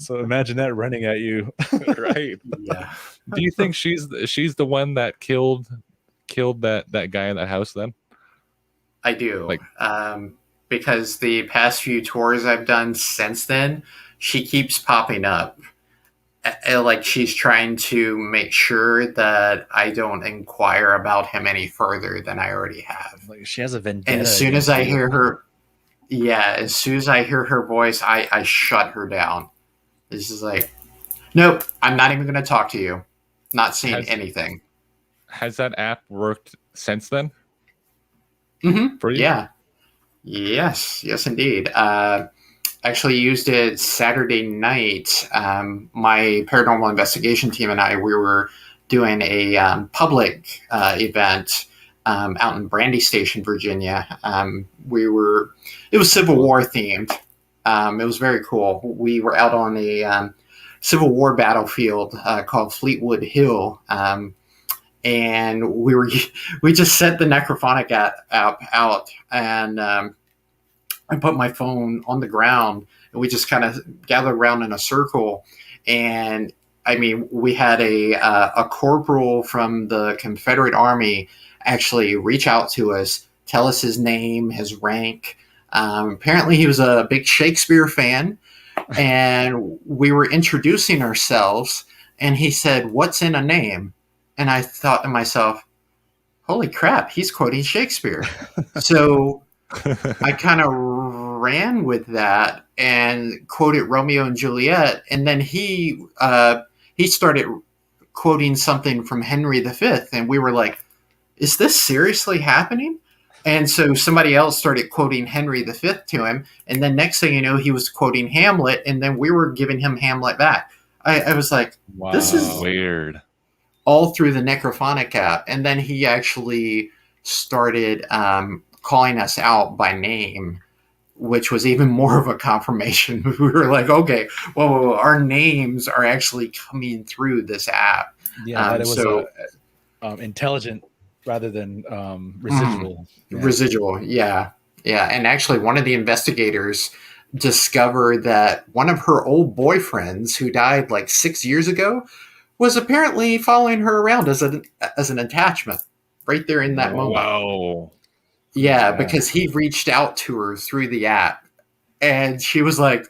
Speaker 1: So imagine that running at you.
Speaker 3: Right? Yeah. Do you think she's the one that killed that guy in that house then?
Speaker 2: I do. Because the past few tours I've done since then, she keeps popping up. Like she's trying to make sure that I don't inquire about him any further than I already have.
Speaker 1: Like she has a vendetta.
Speaker 2: And as soon as I hear her, voice, I shut her down. This is like, nope, I'm not even going to talk to you. Not seeing anything.
Speaker 3: Has that app worked since then?
Speaker 2: For you? Yeah. Yes, indeed. Actually used it Saturday night. My paranormal investigation team and I, we were doing a public event out in Brandy Station, Virginia. It was Civil War themed. It was very cool. We were out on a Civil War battlefield called Fleetwood Hill. And we just set the necrophonic app out, and I put my phone on the ground, and we just kind of gathered around in a circle. And I mean, we had a corporal from the Confederate Army actually reach out to us, tell us his name, his rank. Apparently he was a big Shakespeare fan, and we were introducing ourselves, and he said, "What's in a name?" And I thought to myself, holy crap, he's quoting Shakespeare. So I kind of ran with that and quoted Romeo and Juliet. And then he started quoting something from Henry V. And we were like, is this seriously happening? And so somebody else started quoting Henry V to him. And then next thing you know, he was quoting Hamlet. And then we were giving him Hamlet back. I was like, wow, this is
Speaker 3: weird.
Speaker 2: All through the necrophonic app. And then he actually started calling us out by name, which was even more of a confirmation. We were like, okay, well, our names are actually coming through this app.
Speaker 1: Yeah, that it was intelligent rather than residual.
Speaker 2: Residual, yeah. And actually one of the investigators discovered that one of her old boyfriends, who died like 6 years ago, was apparently following her around as an attachment right there in that moment.
Speaker 3: Wow.
Speaker 2: Yeah,
Speaker 3: Yeah.
Speaker 2: because he reached out to her through the app, and she was like,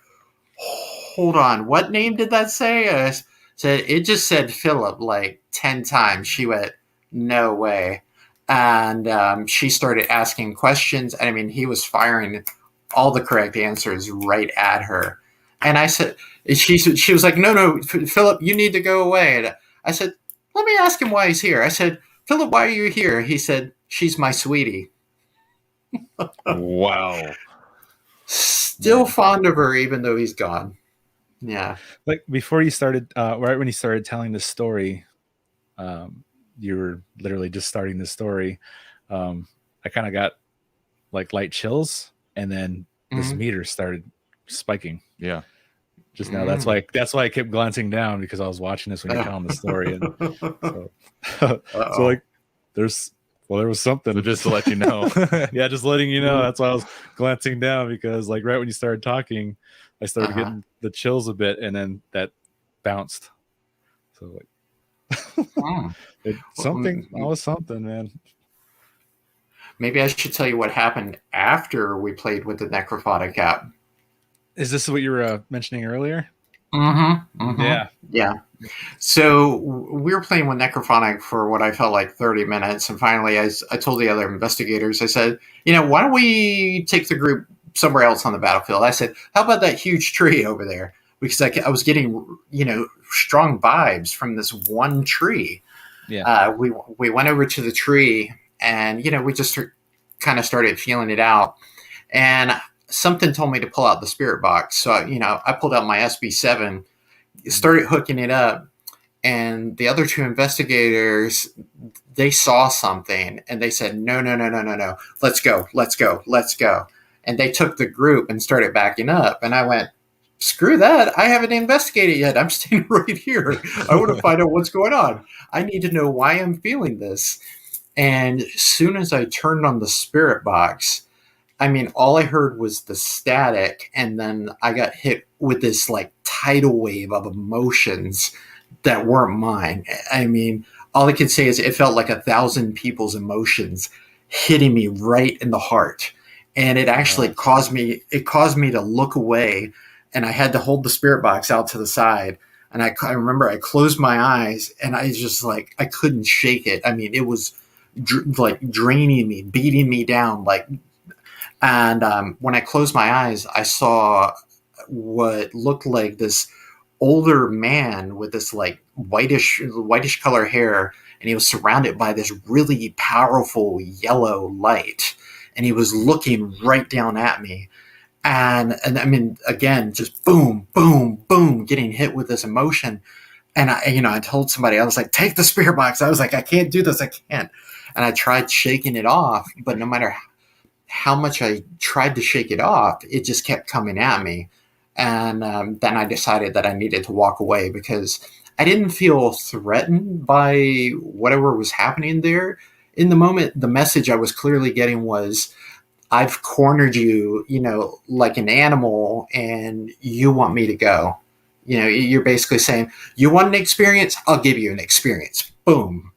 Speaker 2: "Hold on, what name did that say?" I said it just said Philip like 10 times. She went, "No way," and she started asking questions. I mean, he was firing all the correct answers right at her, and I said, she was like, "No, no, Philip, you need to go away." And I said, "Let me ask him why he's here." I said, "Philip, why are you here?" He said, "She's my sweetie."
Speaker 3: Wow.
Speaker 2: Still
Speaker 1: Man.
Speaker 2: fond of her, even though he's gone. Yeah.
Speaker 1: Like before you started, right when you started telling the story, you were literally just starting the story. I kind of got like light chills, and then this
Speaker 2: Mhm.
Speaker 1: meter started spiking
Speaker 3: Yeah.
Speaker 1: just now. That's why I kept glancing down, because I was watching this when you're
Speaker 2: Oh.
Speaker 1: telling the story, and so so
Speaker 2: Uh-oh.
Speaker 1: like there was something.
Speaker 3: So just to let you know.
Speaker 1: Yeah, just letting you know. That's why I was glancing down, because like right when you started talking, I started
Speaker 2: Uh-huh.
Speaker 1: getting the chills a bit, and then that bounced. So like
Speaker 2: Hmm.
Speaker 1: something, always something, man.
Speaker 2: Maybe I should tell you what happened after we played with the necrophotic app.
Speaker 1: Is this what you were mentioning earlier?
Speaker 2: Mm-hmm. Mm-hmm.
Speaker 1: Yeah.
Speaker 2: Yeah. So we were playing with necrophonic for what I felt like 30 minutes. And finally, I told the other investigators, I said, why don't we take the group somewhere else on the battlefield? I said, how about that huge tree over there? Because I was getting, strong vibes from this one tree.
Speaker 1: Yeah.
Speaker 2: We went over to the tree, and, we just kind of started feeling it out. And something told me to pull out the spirit box. So, I pulled out my SB7, started hooking it up, and the other two investigators, they saw something, and they said, no, no, no, no, no, no, let's go, let's go, let's go. And they took the group and started backing up. And I went, screw that. I haven't investigated yet. I'm staying right here. I want to find out what's going on. I need to know why I'm feeling this. And as soon as I turned on the spirit box, I mean, all I heard was the static, and then I got hit with this like tidal wave of emotions that weren't mine. I mean, all I could say is it felt like 1,000 people's emotions hitting me right in the heart. And it actually caused me to look away, and I had to hold the spirit box out to the side. And I remember I closed my eyes, and I just like, I couldn't shake it. I mean, it was like draining me, beating me down, like. And when I closed my eyes, I saw what looked like this older man with this like whitish color hair, and he was surrounded by this really powerful yellow light, and he was looking right down at me. And I mean, again, just boom, boom, boom, getting hit with this emotion. And I told somebody, I was like, take the spirit box. I was like, I can't do this. I can't. And I tried shaking it off, but no matter how much I tried to shake it off, it just kept coming at me. And then I decided that I needed to walk away, because I didn't feel threatened by whatever was happening there. In the moment, the message I was clearly getting was, I've cornered you, like an animal, and you want me to go. You're basically saying, you want an experience? I'll give you an experience. Boom.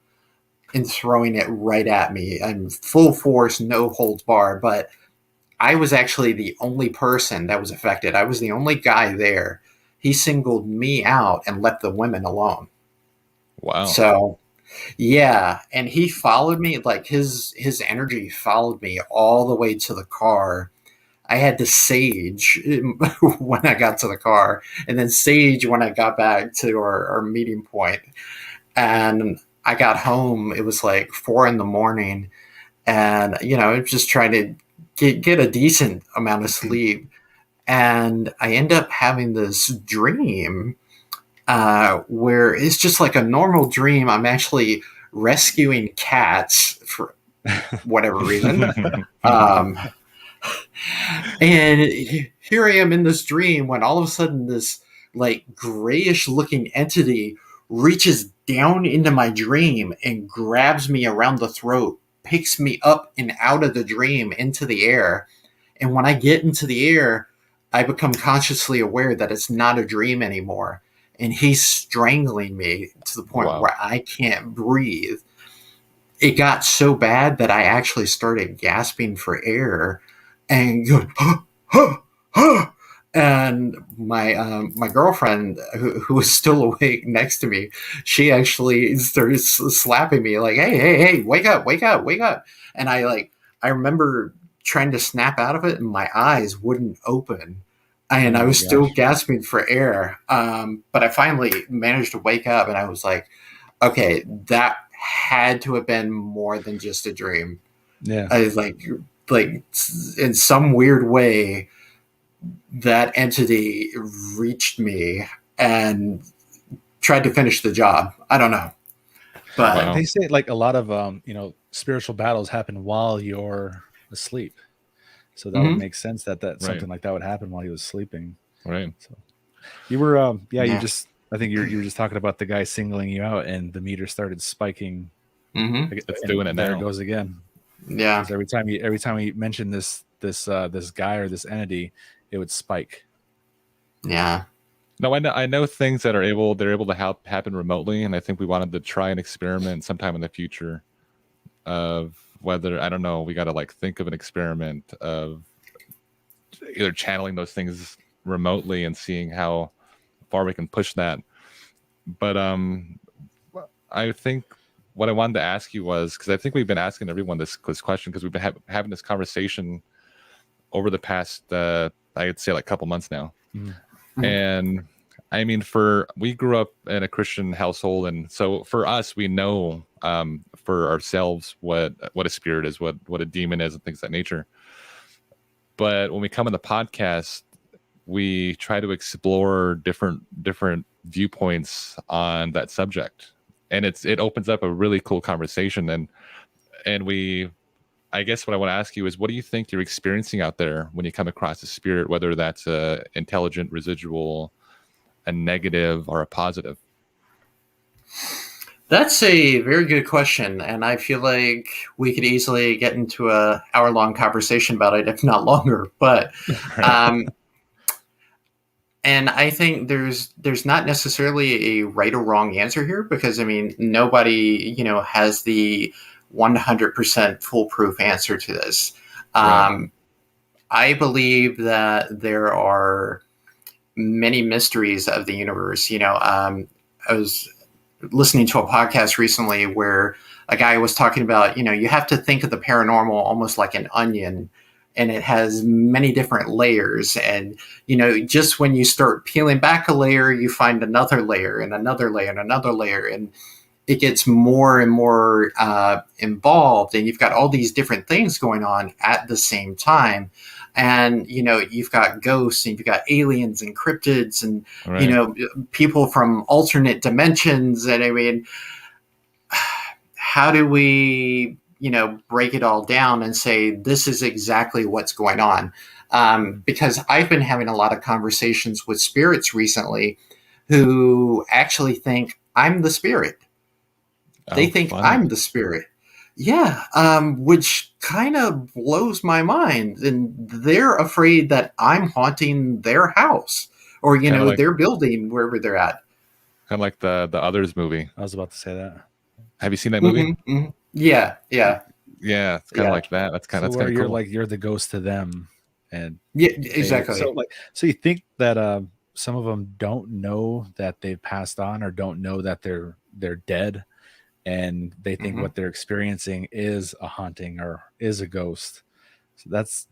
Speaker 2: And throwing it right at me. I'm full force, no holds bar. But I was actually the only person that was affected. I was the only guy there. He singled me out and left the women alone.
Speaker 3: Wow.
Speaker 2: So, yeah. And he followed me, like his energy followed me all the way to the car. I had to sage when I got to the car, and then sage when I got back to our meeting point. And I got home, it was like 4 a.m, and I was just trying to get a decent amount of sleep. And I end up having this dream where it's just like a normal dream. I'm actually rescuing cats for whatever reason. And here I am in this dream, when all of a sudden this like grayish looking entity reaches down into my dream and grabs me around the throat, picks me up and out of the dream into the air. And when I get into the air, I become consciously aware that it's not a dream anymore. And he's strangling me to the point
Speaker 3: Wow.
Speaker 2: where I can't breathe. it got so bad that I actually started gasping for air and going, and my girlfriend who was still awake next to me, she actually started slapping me like, hey, wake up, wake up, wake up. And I remember trying to snap out of it and my eyes wouldn't open. And I was still gasping for air. But I finally managed to wake up and I was like, okay, that had to have been more than just a dream.
Speaker 1: Yeah.
Speaker 2: I was like in some weird way, that entity reached me and tried to finish the job. I don't know. But
Speaker 1: they say like a lot of spiritual battles happen while you're asleep. So that would make sense that something like that would happen while he was sleeping.
Speaker 3: Right.
Speaker 1: So you were I think you were just talking about the guy singling you out and the meter started spiking.
Speaker 3: It's doing it now.
Speaker 1: There it goes again.
Speaker 2: Yeah.
Speaker 1: Every time you mention this guy or this entity, it would spike.
Speaker 2: Yeah.
Speaker 3: No, I know things that they're able to happen remotely, and I think we wanted to try an experiment sometime in the future of whether, I don't know, we got to like think of an experiment of either channeling those things remotely and seeing how far we can push that. But I think what I wanted to ask you was, because I think we've been asking everyone this question because we've been having this conversation over the past I'd say like a couple months now. And I mean, we grew up in a Christian household, and so for us, we know for ourselves what a spirit is, what a demon is, and things of that nature. But when we come on the podcast, we try to explore different viewpoints on that subject, and it opens up a really cool conversation. And I guess what I want to ask you is, what do you think you're experiencing out there when you come across a spirit, whether that's a intelligent residual, a negative, or a positive?
Speaker 2: That's a very good question, and I feel like we could easily get into a hour-long conversation about it, if not longer. But, and I think there's not necessarily a right or wrong answer here, because I mean, nobody has the 100% foolproof answer to this.
Speaker 3: Right.
Speaker 2: I believe that there are many mysteries of the universe. I was listening to a podcast recently where a guy was talking about, you have to think of the paranormal almost like an onion, and it has many different layers. And, just when you start peeling back a layer, you find another layer and another layer and another layer. And it gets more and more involved, and you've got all these different things going on at the same time. And, you've got ghosts and you've got aliens and cryptids and, people from alternate dimensions. And I mean, how do we, break it all down and say, this is exactly what's going on? Because I've been having a lot of conversations with spirits recently who actually think I'm the spirit. They think
Speaker 3: funny.
Speaker 2: I'm the spirit. Yeah, which kind of blows my mind. And they're afraid that I'm haunting their house or, like, their building, wherever they're at.
Speaker 3: Kind of like the Others movie.
Speaker 1: I was about to say that.
Speaker 3: Have you seen that movie?
Speaker 2: Mm-hmm. Yeah.
Speaker 3: Yeah, it's kind of like that. That's kind of
Speaker 1: you're
Speaker 3: cool.
Speaker 1: like, you're the ghost to them. And
Speaker 2: yeah, exactly.
Speaker 1: So you think that some of them don't know that they've passed on or don't know that they're dead, and they think what they're experiencing is a haunting or is a ghost. So that's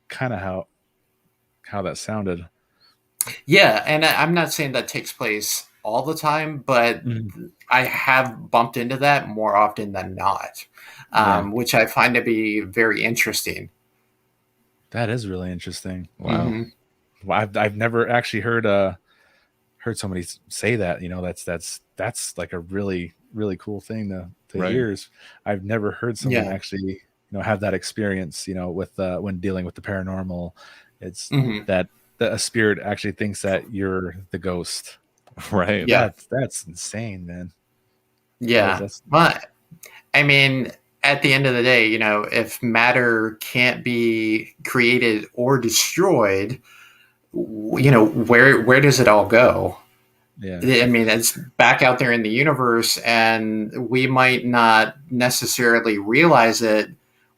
Speaker 1: kind of how that sounded.
Speaker 2: Yeah, and I'm not saying that takes place all the time, but I have bumped into that more often than not, which I find to be very interesting.
Speaker 1: That is really interesting.
Speaker 3: Wow.
Speaker 1: Well, I've never actually heard somebody say that. That's like a really, really cool thing to hear. I've never heard someone actually have that experience. With when dealing with the paranormal, it's that a spirit actually thinks that you're the ghost.
Speaker 3: Right.
Speaker 2: Yeah,
Speaker 1: that's insane, man.
Speaker 2: Yeah, but I mean, at the end of the day, if matter can't be created or destroyed, where does it all go?
Speaker 1: Yeah.
Speaker 2: I mean, it's back out there in the universe, and we might not necessarily realize it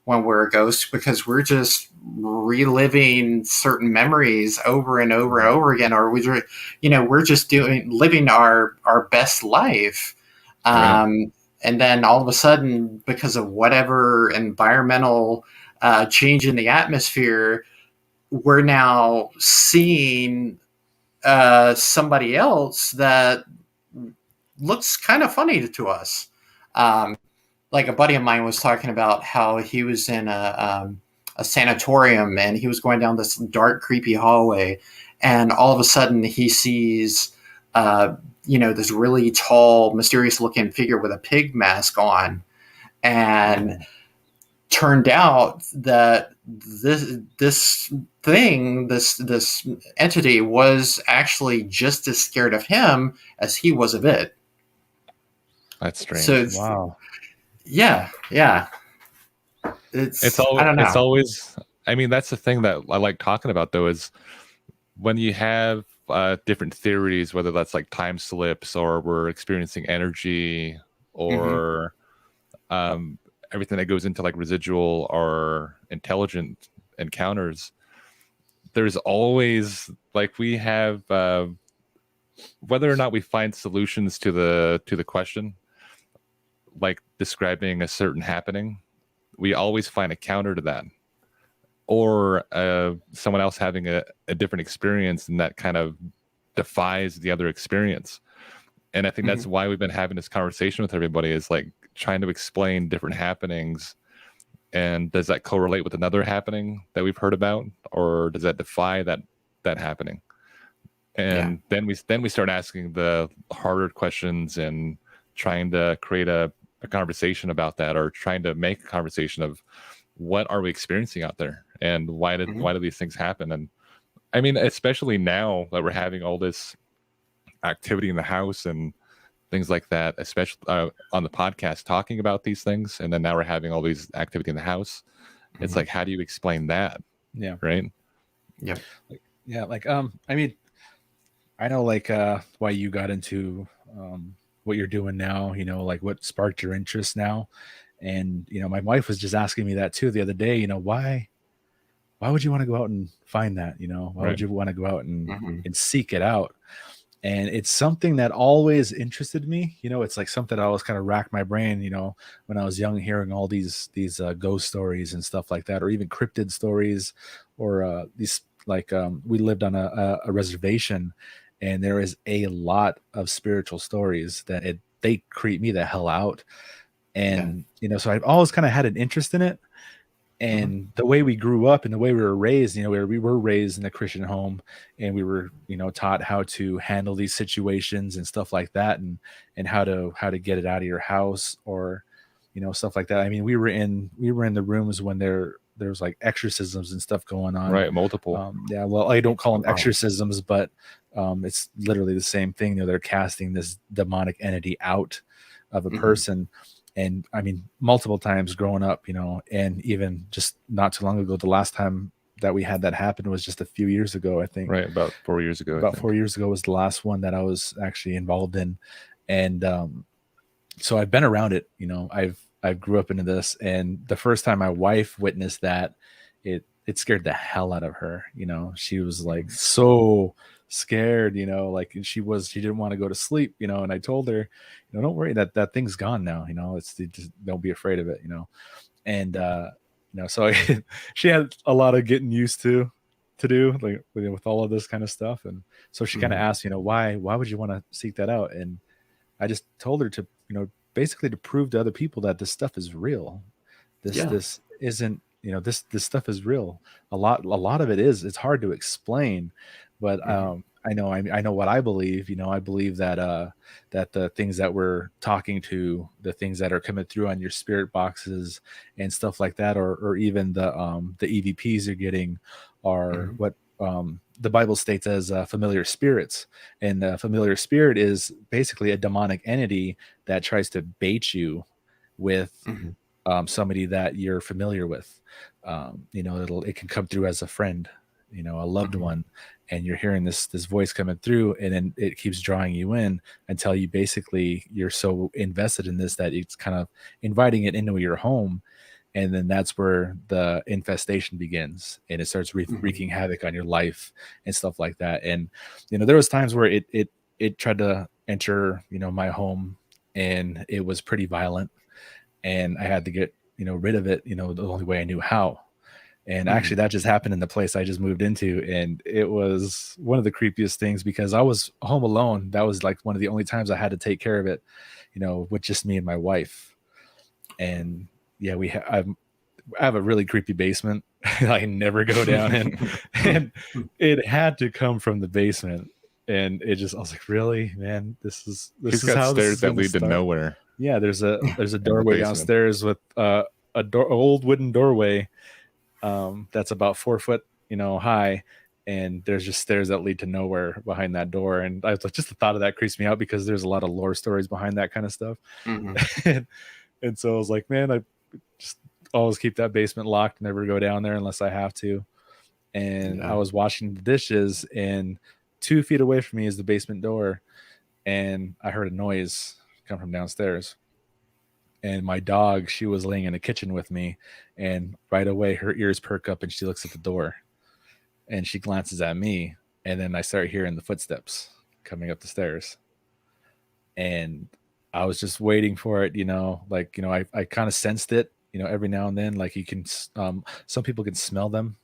Speaker 2: when we're a ghost because we're just reliving certain memories over and over and over again, or we're just living our best life.
Speaker 3: Right.
Speaker 2: And then all of a sudden, because of whatever environmental change in the atmosphere, we're now seeing somebody else that looks kind of funny to us. Like a buddy of mine was talking about how he was in a sanatorium and he was going down this dark, creepy hallway, and all of a sudden he sees, this really tall, mysterious-looking figure with a pig mask on, and turned out that this entity was actually just as scared of him as he was of it.
Speaker 3: That's strange.
Speaker 2: So
Speaker 1: Wow.
Speaker 2: yeah. It's I don't know.
Speaker 3: It's always. I mean, that's the thing that I like talking about, though, is when you have different theories, whether that's like time slips or we're experiencing energy or everything that goes into like residual or intelligent encounters. There's always like we have whether or not we find solutions to the question, like describing a certain happening, we always find a counter to that, or someone else having a different experience and that kind of defies the other experience. And I think that's why we've been having this conversation with everybody, is like trying to explain different happenings. And does that correlate with another happening that we've heard about, or does that defy that happening? And then we start asking the harder questions and trying to create a conversation about that, or trying to make a conversation of what are we experiencing out there and why do these things happen. And I mean, especially now that we're having all this activity in the house and things like that, especially on the podcast talking about these things, and then now we're having all these activity in the house. It's like, how do you explain that?
Speaker 1: Yeah.
Speaker 3: Right.
Speaker 2: Yep.
Speaker 1: Yeah. Like, I mean, I know like why you got into what you're doing now, like what sparked your interest now. And, my wife was just asking me that too the other day, why would you want to go out and find that? Why would you want to go out and seek it out? And it's something that always interested me. It's like something I always kind of racked my brain, when I was young, hearing all these ghost stories and stuff like that, or even cryptid stories, or these like we lived on a reservation, and there is a lot of spiritual stories that they creep me the hell out. And so I've always kind of had an interest in it. And the way we grew up and the way we were raised, we were raised in a Christian home, and we were, taught how to handle these situations and stuff like that, and how to get it out of your house, or, stuff like that. I mean, we were in the rooms when there was like exorcisms and stuff going on.
Speaker 3: Right. Multiple.
Speaker 1: Yeah. Well, I don't call them exorcisms, but it's literally the same thing. They're casting this demonic entity out of a person. And I mean, multiple times growing up, and even just not too long ago, the last time that we had that happen was just a few years ago, I think.
Speaker 3: Right. About 4 years ago.
Speaker 1: About 4 years ago was the last one that I was actually involved in. And so I've been around it, I've grew up into this. And the first time my wife witnessed that, it scared the hell out of her. She was like so scared, like she didn't want to go to sleep, and I told her, don't worry, that thing's gone now, just don't be afraid of it, and so she had a lot of getting used to do, like with all of this kind of stuff. And so she kind of asked, why would you want to seek that out? And I just told her to, basically to prove to other people that this stuff is real. This isn't, this stuff is real. A lot of it is. It's hard to explain, but I know what I believe. I believe that that the things that we're talking to, the things that are coming through on your spirit boxes and stuff like that, or even the EVPs you're getting, are what the Bible states as familiar spirits. And a familiar spirit is basically a demonic entity that tries to bait you with somebody that you're familiar with. It can come through as a friend, a loved one, and you're hearing this voice coming through, and then it keeps drawing you in until you're so invested in this that it's kind of inviting it into your home. And then that's where the infestation begins, and it starts wreaking havoc on your life and stuff like that. And there was times where it tried to enter my home, and it was pretty violent, and I had to get rid of it the only way I knew how. And actually that just happened in the place I just moved into, and it was one of the creepiest things because I was home alone. That was like one of the only times I had to take care of it with just me and my wife. And yeah, I have a really creepy basement. I never go down in, and it had to come from the basement. And I was like, really, man, this is
Speaker 3: how stairs that lead to nowhere.
Speaker 1: Yeah, there's a doorway downstairs with old wooden doorway that's about 4 foot high, and there's just stairs that lead to nowhere behind that door. And I was like, just the thought of that creeps me out because there's a lot of lore stories behind that kind of stuff. And so I was like, man, I just always keep that basement locked, never go down there unless I have to. And I was washing the dishes, and 2 feet away from me is the basement door, and I heard a noise come from downstairs. And my dog, she was laying in the kitchen with me, and right away her ears perk up and she looks at the door, and she glances at me, and then I start hearing the footsteps coming up the stairs. And I was just waiting for it, I kind of sensed it, every now and then, like you can, some people can smell them,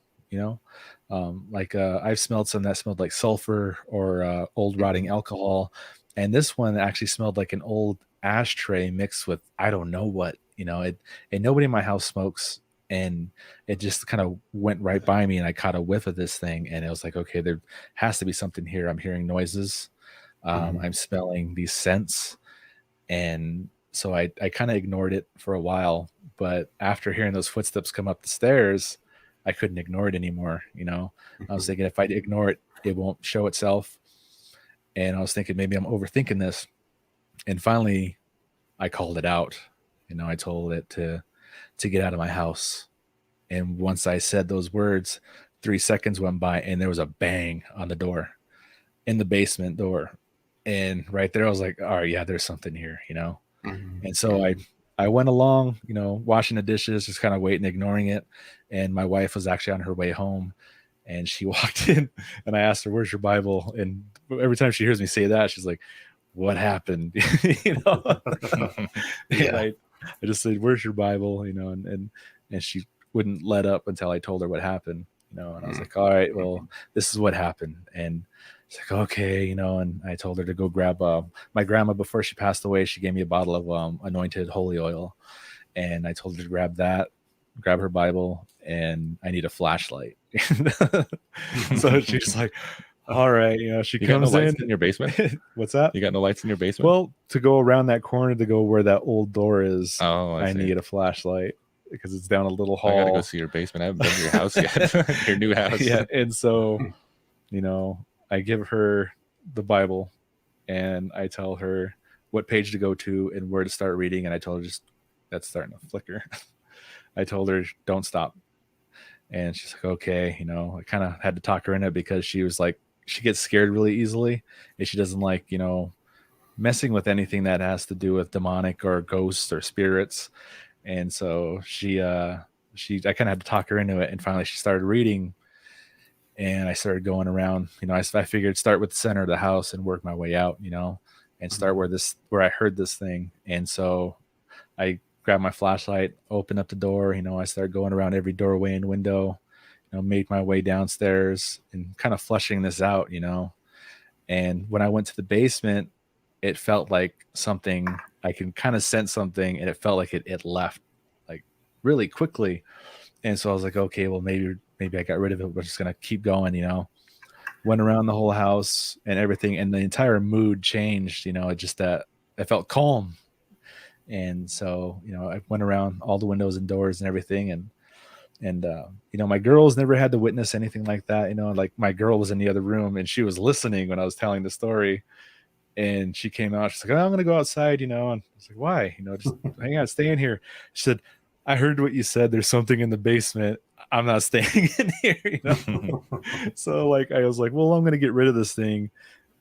Speaker 1: I've smelled some that smelled like sulfur or old rotting alcohol. And this one actually smelled like an old ashtray mixed with, I don't know what, and nobody in my house smokes. And it just kind of went right by me, and I caught a whiff of this thing, and it was like, okay, there has to be something here. I'm hearing noises. I'm smelling these scents. And so I kind of ignored it for a while, but after hearing those footsteps come up the stairs, I couldn't ignore it anymore. I was thinking if I ignore it, it won't show itself. And I was thinking maybe I'm overthinking this. And finally I called it out. I told it to get out of my house. And once I said those words, 3 seconds went by, and there was a bang on the door, in the basement door. And right there I was like, all right, yeah, there's something here, And so I went along, washing the dishes, just kind of waiting, ignoring it. And my wife was actually on her way home, and she walked in, and I asked her, where's your Bible? And every time she hears me say that, she's like, what happened? And I just said, where's your Bible? And she wouldn't let up until I told her what happened, and I was like, all right, well, this is what happened. And she's like, okay, and I told her to go grab my grandma, before she passed away, she gave me a bottle of anointed holy oil, and I told her to grab her Bible, and I need a flashlight. So she's like, all right, she comes in
Speaker 3: your basement.
Speaker 1: What's that?
Speaker 3: You got no lights in your basement?
Speaker 1: Well, to go around that corner to go where that old door is,
Speaker 3: I
Speaker 1: need a flashlight because it's down a little hall.
Speaker 3: I gotta go see your basement. I haven't been to your house yet. Your new house.
Speaker 1: Yeah. And so I give her the Bible, and I tell her what page to go to and where to start reading. And I told her, that's starting to flicker. I told her, don't stop. And she's like, okay, I kind of had to talk her in it because she was like, she gets scared really easily, and she doesn't like, messing with anything that has to do with demonic or ghosts or spirits. And so I kind of had to talk her into it. And finally she started reading, and I started going around, I figured start with the center of the house and work my way out, and start where I heard this thing. And so I grabbed my flashlight, opened up the door, I started going around every doorway and window, made my way downstairs and kind of flushing this out, And when I went to the basement, it felt like something, I can kind of sense something, and it felt like it left like really quickly. And so I was like, okay, well, maybe I got rid of it. We're just going to keep going, Went around the whole house and everything, and the entire mood changed, it just that I felt calm. And so, I went around all the windows and doors and everything. And my girls never had to witness anything like that. Like my girl was in the other room, and she was listening when I was telling the story, and she came out. She's like, oh, I'm going to go outside, and I was like, why? Just hang out, stay in here. She said, I heard what you said. There's something in the basement. I'm not staying in here, you know? So like, I was like, well, I'm going to get rid of this thing.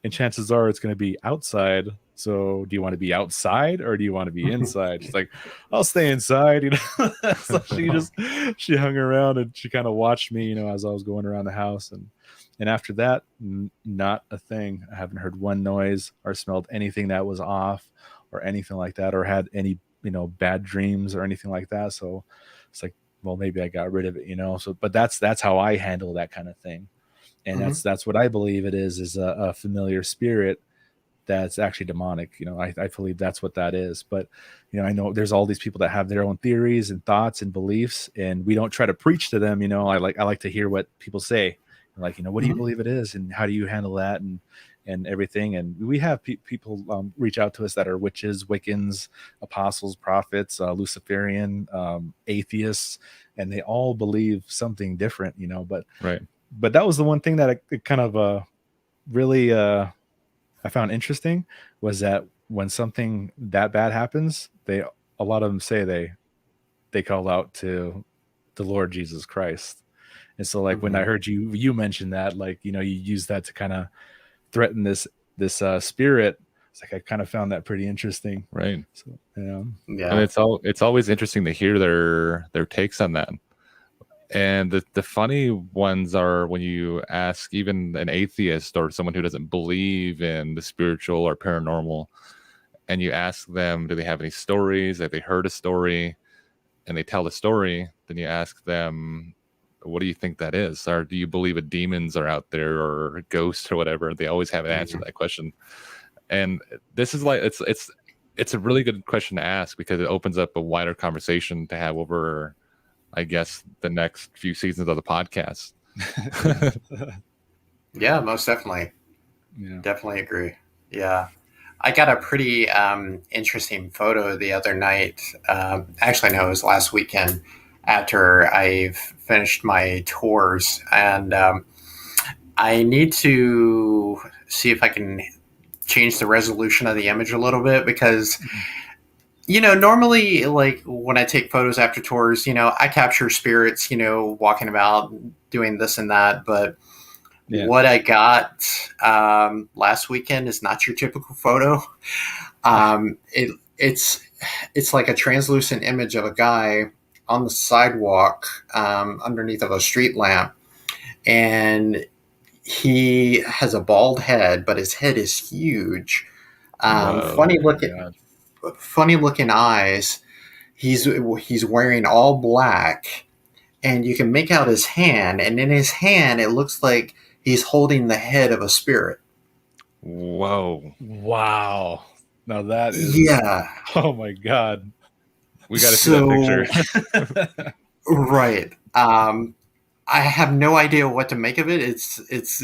Speaker 1: And chances are it's going to be outside. So do you want to be outside or do you want to be inside? She's like, I'll stay inside, you know? So she hung around and she kind of watched me, you know, as I was going around the house. And after that, not a thing. I haven't heard one noise or smelled anything that was off or anything like that, or had any, you know, bad dreams or anything like that. So it's like, well, maybe I got rid of it, you know? So, but that's how I handle that kind of thing. And that's what I believe it is a familiar spirit that's actually demonic. You know, I believe that's what that is. But, you know, I know there's all these people that have their own theories and thoughts and beliefs, and we don't try to preach to them. You know, I like to hear what people say. Like, you know, what do you believe it is, and how do you handle that, and everything. And we have people reach out to us that are witches, Wiccans, apostles, prophets, Luciferian, atheists, and they all believe something different. You know, but that was the one thing that I kind of really I found interesting, was that when something that bad happens, a lot of them say they call out to the Lord Jesus Christ. And so like when I heard you mention that, like, you know, you use that to kind of threaten this spirit, it's like I kind of found that pretty interesting.
Speaker 3: Right.
Speaker 1: So,
Speaker 3: yeah. And it's always interesting to hear their takes on that. And the funny ones are when you ask even an atheist or someone who doesn't believe in the spiritual or paranormal, and you ask them, do they have any stories? Have they heard a story? And they tell the story. Then you ask them, what do you think that is? Or do you believe that demons are out there or ghosts or whatever? They always have an answer to that question. And this is like, it's a really good question to ask, because it opens up a wider conversation to have over, I guess, the next few seasons of the podcast.
Speaker 2: Yeah, most definitely.
Speaker 1: Yeah.
Speaker 2: Definitely agree. Yeah. I got a pretty interesting photo the other night. Actually, no, it was last weekend after I've finished my tours. And I need to see if I can change the resolution of the image a little bit, because you know, normally, like when I take photos after tours, you know, I capture spirits, you know, walking about, doing this and that. But what I got last weekend is not your typical photo. It's like a translucent image of a guy on the sidewalk underneath of a street lamp, and he has a bald head, but his head is huge. Funny looking eyes. He's wearing all black, and you can make out his hand, and in his hand it looks like he's holding the head of a spirit.
Speaker 3: Whoa.
Speaker 1: Wow. Now that is, oh my God.
Speaker 3: We got to see that picture.
Speaker 2: Right. I have no idea what to make of it. It's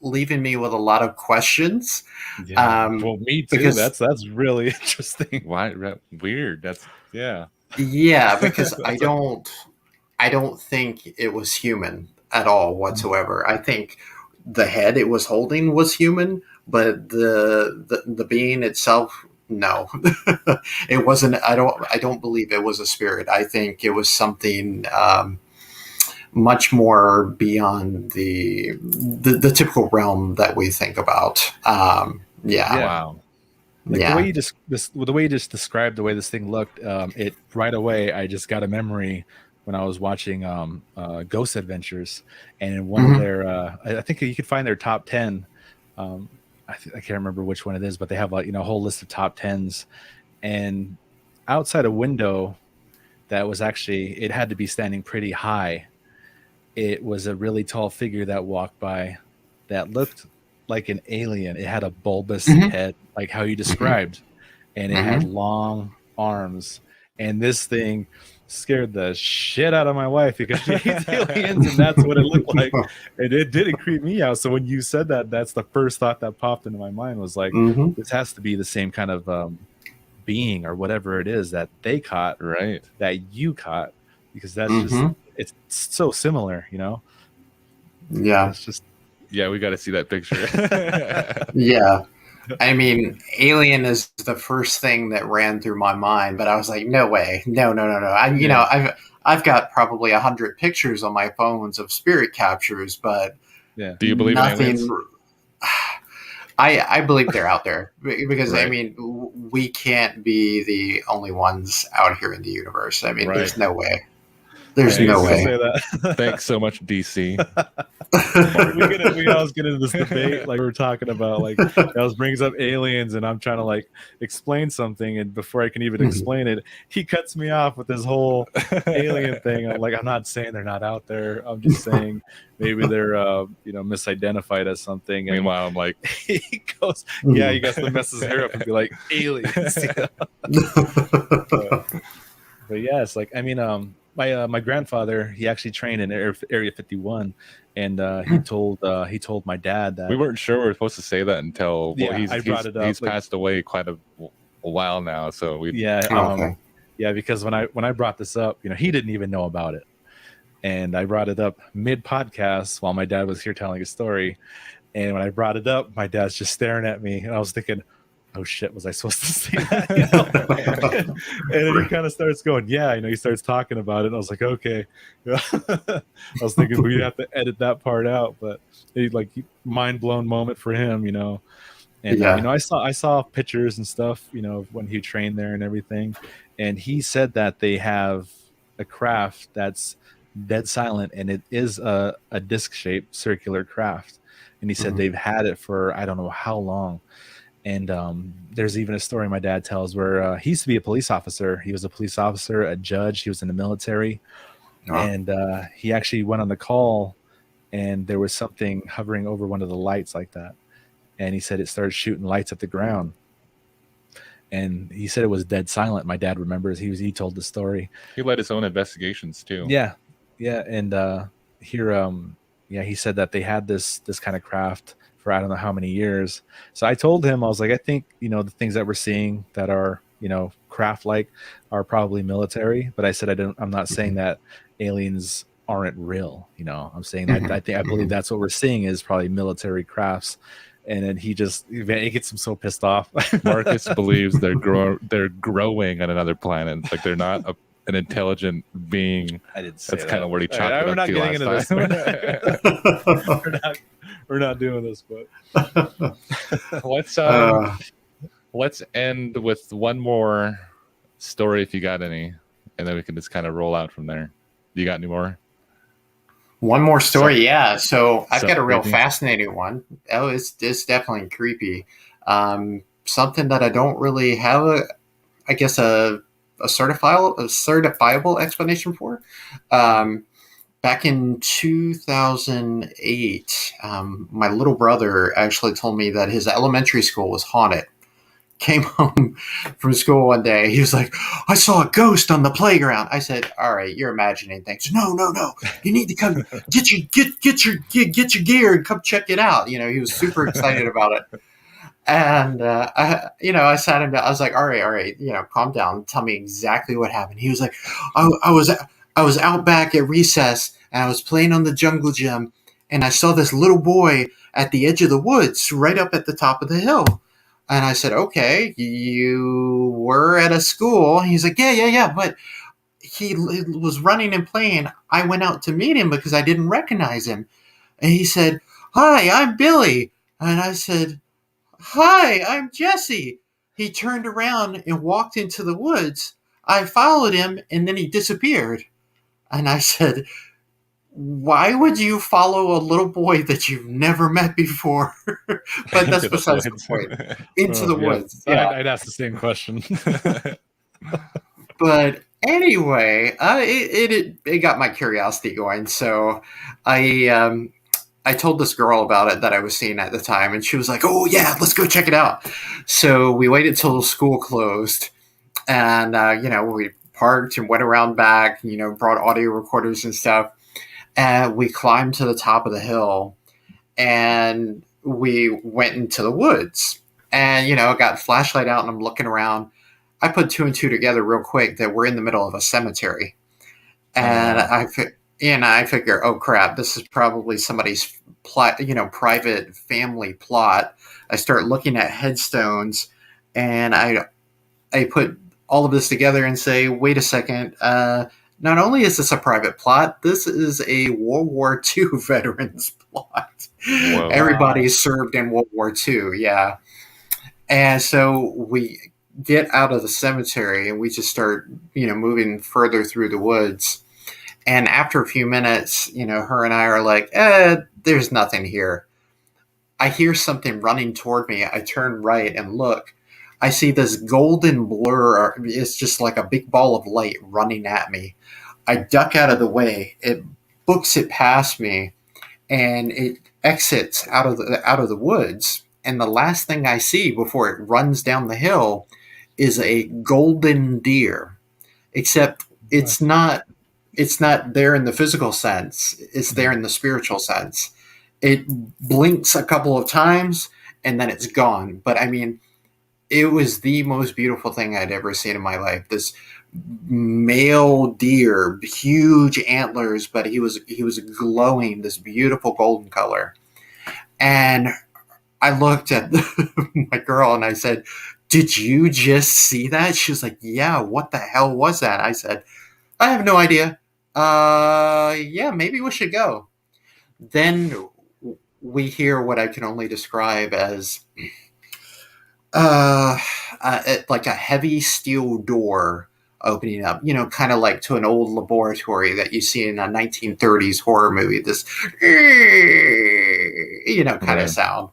Speaker 2: leaving me with a lot of questions.
Speaker 1: Yeah. Well, me too. That's really interesting.
Speaker 3: Why? Weird. Yeah,
Speaker 2: because I don't think it was human at all whatsoever. I think the head it was holding was human, but the being itself, no. It wasn't. I don't believe it was a spirit. I think it was something much more beyond the typical realm that we think about.
Speaker 3: Wow.
Speaker 1: Like the way you just described the way this thing looked, it right away I just got a memory when I was watching Ghost Adventures, and in one of their I think you could find their top 10. I can't remember which one it is, but they have a whole list of top 10s, and outside a window that was actually, it had to be standing pretty high. It was a really tall figure that walked by that looked like an alien. It had a bulbous head, like how you described, and it had long arms. And this thing scared the shit out of my wife because she hates aliens, and that's what it looked like. And it didn't creep me out. So when you said that, that's the first thought that popped into my mind, was like, this has to be the same kind of being or whatever it is that they caught,
Speaker 3: right?
Speaker 1: That you caught, because that's just, it's so similar, you know?
Speaker 2: Yeah.
Speaker 1: It's just,
Speaker 3: yeah, we got to see that picture.
Speaker 2: Yeah. I mean, Alien is the first thing that ran through my mind, but I was like, no way, no, no, no, no. I've got probably 100 pictures on my phones of spirit captures, but
Speaker 1: Yeah.
Speaker 3: Do you believe in aliens?
Speaker 2: nothing. I believe they're out there because I
Speaker 3: Right.
Speaker 2: mean we can't be the only ones out here in the universe. I mean,
Speaker 3: Right.
Speaker 2: there's no way. There's
Speaker 3: Yeah,
Speaker 2: no
Speaker 1: I was gonna
Speaker 2: way.
Speaker 1: say that.
Speaker 3: Thanks so much, DC.
Speaker 1: We always get into this debate, like we were talking about, like Else brings up aliens, and I'm trying to like explain something, and before I can even explain it, he cuts me off with this whole alien thing. I'm like, I'm not saying they're not out there. I'm just saying maybe they're misidentified as something. And
Speaker 3: Meanwhile, I'm like,
Speaker 1: he goes, yeah, you got to mess his hair up and be like aliens. But yeah, it's like, I mean, my grandfather, he actually trained in Area 51, and he told my dad that
Speaker 3: we weren't sure we were supposed to say that until
Speaker 1: I brought it up.
Speaker 3: He's passed away quite a while now, so we
Speaker 2: Okay.
Speaker 1: Because when I brought this up, he didn't even know about it, and I brought it up mid podcast while my dad was here telling a story, and when I brought it up, my dad's just staring at me, and I was thinking, oh shit, was I supposed to say that? And then he kind of starts going, yeah, he starts talking about it. And I was like, okay. I was thinking we'd have to edit that part out, but mind blown moment for him, And
Speaker 2: Yeah.
Speaker 1: I saw pictures and stuff, when he trained there and everything. And he said that they have a craft that's dead silent, and it is a disc-shaped circular craft. And he said they've had it for I don't know how long. And there's even a story my dad tells where he used to be a police officer. He was a police officer, a judge. He was in the military.
Speaker 2: Oh.
Speaker 1: And he actually went on the call, and there was something hovering over one of the lights like that. And he said it started shooting lights at the ground. And he said it was dead silent. My dad remembers. He told the story.
Speaker 3: he led his own investigations too.
Speaker 1: Yeah. And he said that they had this kind of craft for I don't know how many years. So I told him, I was like, I think, the things that we're seeing that are, craft like are probably military. But I said, I'm not saying that aliens aren't real. I'm saying that I believe that's what we're seeing is probably military crafts. And then it gets him so pissed off.
Speaker 3: Marcus believes they're growing on another planet. Like they're not an intelligent being.
Speaker 1: I didn't say
Speaker 3: That's
Speaker 1: that.
Speaker 3: kind of where he
Speaker 1: All
Speaker 3: chopped
Speaker 1: right,
Speaker 3: it
Speaker 1: we're
Speaker 3: up
Speaker 1: not
Speaker 3: to
Speaker 1: getting
Speaker 3: last
Speaker 1: into
Speaker 3: time.
Speaker 1: this. We're not doing this, but
Speaker 3: Let's end with one more story if you got any, and then we can just kind of roll out from there. You got any more?
Speaker 2: One more story, yeah. So I've
Speaker 3: So
Speaker 2: got a real
Speaker 3: creepy.
Speaker 2: fascinating one. Oh, it's definitely creepy. Something that I don't really have a certifiable explanation for. Back in 2008, my little brother actually told me that his elementary school was haunted. Came home from school one day. He was like, I saw a ghost on the playground. I said, all right, you're imagining things. No. You need to come get your gear and come check it out. He was super excited about it. And, I sat him down. I was like, all right, calm down. Tell me exactly what happened. He was like, I was out back at recess and I was playing on the jungle gym and I saw this little boy at the edge of the woods right up at the top of the hill. And I said, okay, you were at a school. He's like, yeah. But he was running and playing. I went out to meet him because I didn't recognize him. And he said, hi, I'm Billy. And I said, hi, I'm Jesse. He turned around and walked into the woods. I followed him and then he disappeared. And I said, why would you follow a little boy that you've never met before? But that's besides the point. Into the woods. Yeah.
Speaker 1: I'd ask the same question.
Speaker 2: But anyway, it got my curiosity going. So I told this girl about it that I was seeing at the time, and she was like, oh, yeah, let's go check it out. So we waited till school closed, and, we parked and went around back, brought audio recorders and stuff. And we climbed to the top of the hill and we went into the woods and, got a flashlight out and I'm looking around. I put two and two together real quick that we're in the middle of a cemetery. And And I figure, oh crap, this is probably somebody's plot, private family plot. I start looking at headstones, and I put all of this together and say, wait a second. Not only is this a private plot, this is a World War II veterans plot.
Speaker 3: Whoa.
Speaker 2: Everybody served in World War II, yeah. And so we get out of the cemetery and we just start, moving further through the woods. And after a few minutes, her and I are like, there's nothing here. I hear something running toward me. I turn right and look. I see this golden blur. It's just like a big ball of light running at me. I duck out of the way. It books it past me, and it exits out of the woods. And the last thing I see before it runs down the hill is a golden deer. Except it's not there in the physical sense. It's there in the spiritual sense. It blinks a couple of times and then it's gone. But I mean, it was the most beautiful thing I'd ever seen in my life. This male deer, huge antlers, but he was glowing this beautiful golden color. And I looked at my girl and I said, "Did you just see that?" She was like, "Yeah, what the hell was that?" I said, "I have no idea. Yeah, maybe we should go." Then we hear what I can only describe as like a heavy steel door opening up, kind of like to an old laboratory that you see in a 1930s horror movie, this, kind of sound.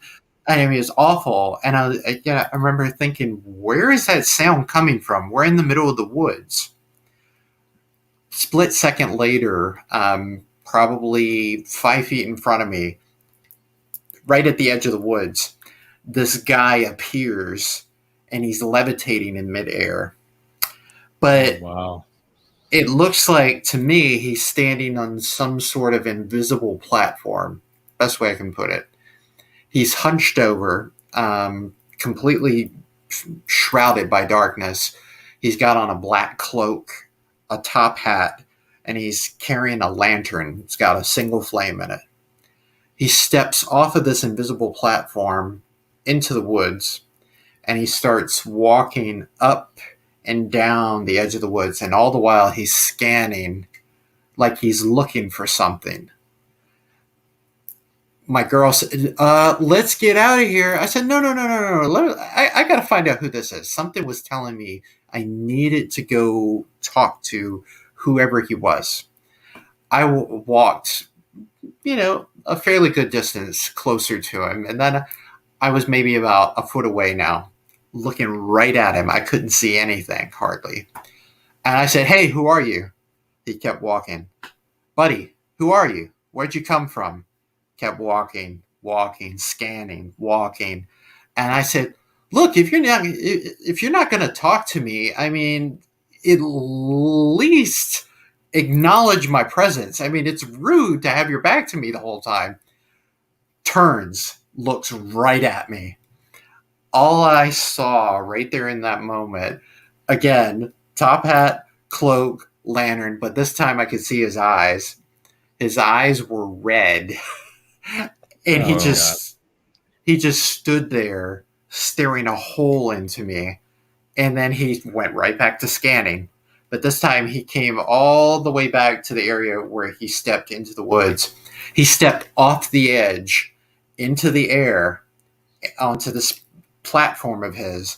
Speaker 2: I mean, it's awful. And I remember thinking, where is that sound coming from? We're in the middle of the woods. Split second later, probably 5 feet in front of me, right at the edge of the woods, this guy appears and he's levitating in midair. But
Speaker 3: wow.
Speaker 2: It looks like, to me, he's standing on some sort of invisible platform. Best way I can put it. He's hunched over, completely shrouded by darkness. He's got on a black cloak, a top hat, and he's carrying a lantern. It's got a single flame in it. He steps off of this invisible platform into the woods, and he starts walking up and down the edge of the woods, and all the while he's scanning like he's looking for something. My girl said, let's get out of here. I said, no. I got to find out who this is. Something was telling me I needed to go talk to whoever he was. I walked, a fairly good distance closer to him. And then I was maybe about a foot away now, looking right at him. I couldn't see anything, hardly. And I said, "Hey, who are you?" He kept walking. "Buddy, who are you? Where'd you come from?" Kept walking, scanning, walking. And I said, "Look, if you're not going to talk to me, I mean, at least acknowledge my presence. I mean, it's rude to have your back to me the whole time." Turns, looks right at me. All I saw right there in that moment, again, top hat, cloak, lantern, but this time I could see his eyes. His eyes were red. And he just stood there staring a hole into me. And then he went right back to scanning. But this time he came all the way back to the area where he stepped into the woods. He stepped off the edge into the air onto this platform of his.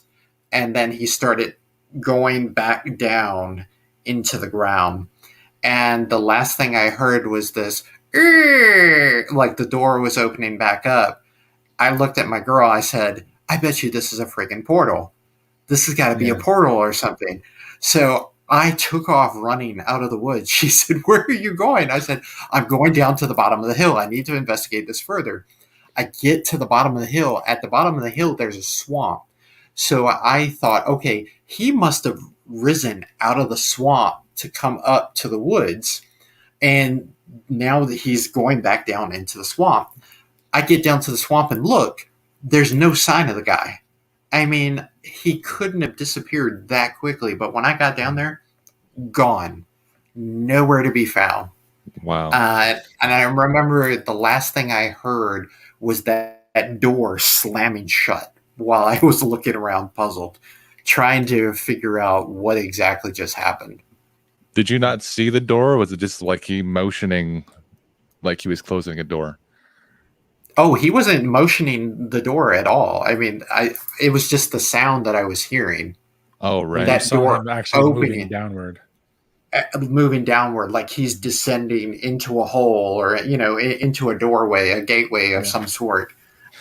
Speaker 2: And then he started going back down into the ground. And the last thing I heard was this, like the door was opening back up. I looked at my girl. I said, "I bet you this is a freaking portal. This has got to be a portal or something." So I took off running out of the woods. She said, "Where are you going?" I said, "I'm going down to the bottom of the hill. I need to investigate this further." I get to the bottom of the hill. At the bottom of the hill, there's a swamp. So I thought, okay, he must have risen out of the swamp to come up to the woods. And now that he's going back down into the swamp, I get down to the swamp and look, there's no sign of the guy. I mean, he couldn't have disappeared that quickly. But when I got down there, gone. Nowhere to be found.
Speaker 3: Wow.
Speaker 2: And I remember the last thing I heard was that door slamming shut while I was looking around puzzled, trying to figure out what exactly just happened.
Speaker 3: Did you not see the door, or was it just like he motioning like he was closing a door?
Speaker 2: Oh, he wasn't motioning the door at all. I mean, it was just the sound that I was hearing.
Speaker 3: Oh, right.
Speaker 1: You
Speaker 2: That
Speaker 1: saw
Speaker 2: door
Speaker 1: him actually moving
Speaker 2: opening.
Speaker 1: downward.
Speaker 2: Moving downward, like he's descending into a hole or into a doorway, a gateway of some sort.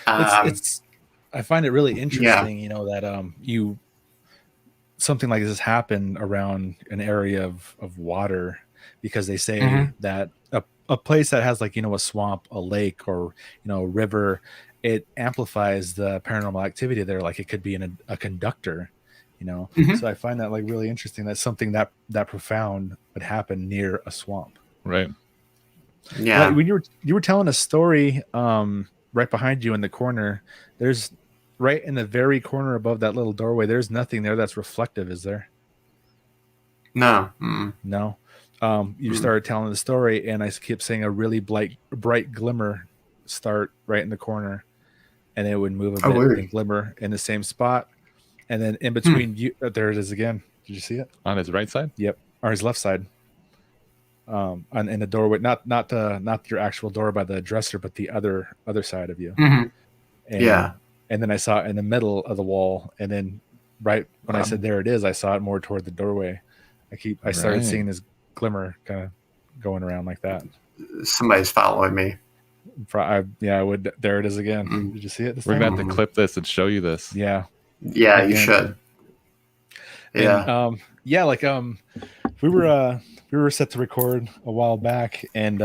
Speaker 1: It's I find it really
Speaker 2: Yeah.
Speaker 1: interesting, that something like this happened around an area of water, because they say
Speaker 2: Mhm.
Speaker 1: that a place that has like a swamp, a lake, or a river, it amplifies the paranormal activity there, like it could be in a conductor.
Speaker 2: Mhm.
Speaker 1: So I find that like really interesting that something that profound would happen near a swamp.
Speaker 3: Right.
Speaker 2: Yeah.
Speaker 1: Like when you were telling a story, right behind you in the corner, there's right in the very corner above that little doorway, there's nothing there that's reflective, is there?
Speaker 2: No. Mm-mm.
Speaker 1: No. You
Speaker 2: Mm.
Speaker 1: started telling the story, and I kept saying a really bright glimmer start right in the corner, and it would move a
Speaker 2: Oh,
Speaker 1: bit
Speaker 2: weird.
Speaker 1: and glimmer in the same spot, and then in between you, there it is again. Did you see it?
Speaker 3: On his right side?
Speaker 1: Yep, or his left side. In the doorway, not your actual door by the dresser, but the other side of you.
Speaker 2: Mm-hmm.
Speaker 1: And,
Speaker 2: Yeah.
Speaker 1: And then I saw it in the middle of the wall, and then right when I said there it is, I saw it more toward the doorway. I started seeing this glimmer kind of going around like that.
Speaker 2: Somebody's following me.
Speaker 1: I would. There it is again.
Speaker 2: Mm.
Speaker 1: Did you see it?
Speaker 3: We're gonna have to clip this and show you this.
Speaker 1: Yeah.
Speaker 2: Yeah, you should. Yeah.
Speaker 1: And, like we were set to record a while back, and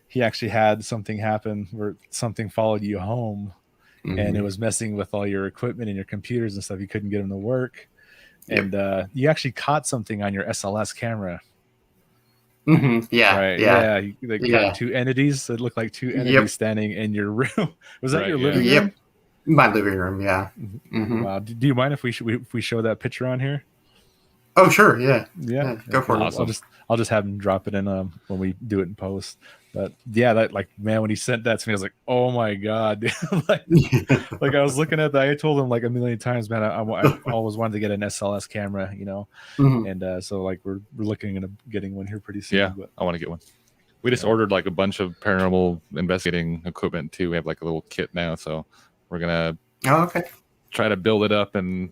Speaker 1: he actually had something happen where something followed you home, and it was messing with all your equipment and your computers and stuff. You couldn't get them to work. And you actually caught something on your SLS camera.
Speaker 2: Mm-hmm. Yeah,
Speaker 1: right.
Speaker 2: Yeah.
Speaker 1: They got two entities. It looked like two entities standing in your room. Was that your living room?
Speaker 2: Yep. My living room. Yeah. Mm-hmm.
Speaker 1: Wow. Do you mind if we show that picture on here?
Speaker 2: Oh, sure. Yeah. Go for it.
Speaker 3: Awesome.
Speaker 1: I'll just have him drop it in when we do it in post. But yeah, that when he sent that to me, I was like, oh my God. like I was looking at that. I told him like a million times, man, I always wanted to get an SLS camera,
Speaker 2: Mm-hmm.
Speaker 1: And so like we're looking at getting one here pretty soon.
Speaker 3: Yeah, but I want to get one. We just ordered like a bunch of paranormal investigating equipment too. We have like a little kit now, so we're gonna try to build it up and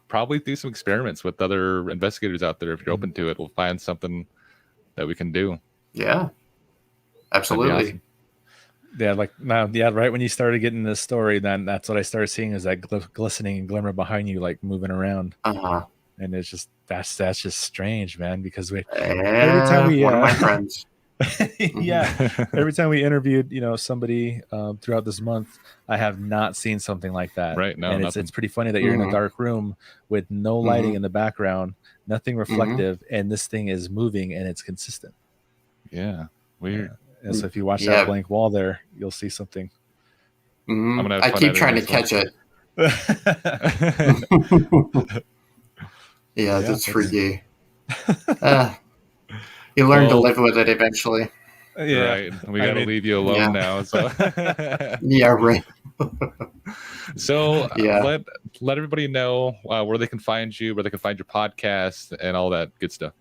Speaker 3: probably do some experiments with other investigators out there. If you're open to it, we'll find something that we can do.
Speaker 2: Yeah. Absolutely.
Speaker 3: Awesome.
Speaker 1: Yeah, like now, right when you started getting this story, then that's what I started seeing is that glistening and glimmer behind you, like moving around. And it's just that's just strange, man. Because every time we
Speaker 2: one of my friends,
Speaker 1: every time we interviewed somebody throughout this month, I have not seen something like that.
Speaker 3: Right? No,
Speaker 1: and it's pretty funny that you're in a dark room with no lighting in the background, nothing reflective, and this thing is moving and it's consistent.
Speaker 3: Yeah, weird.
Speaker 1: And so if you watch that blank wall there, you'll see something.
Speaker 2: I keep trying to catch it. That's freaky. You learn to live with it eventually.
Speaker 3: Yeah, right. We got to leave you alone now. So
Speaker 2: yeah, right.
Speaker 3: So let everybody know where they can find you, where they can find your podcast, and all that good stuff.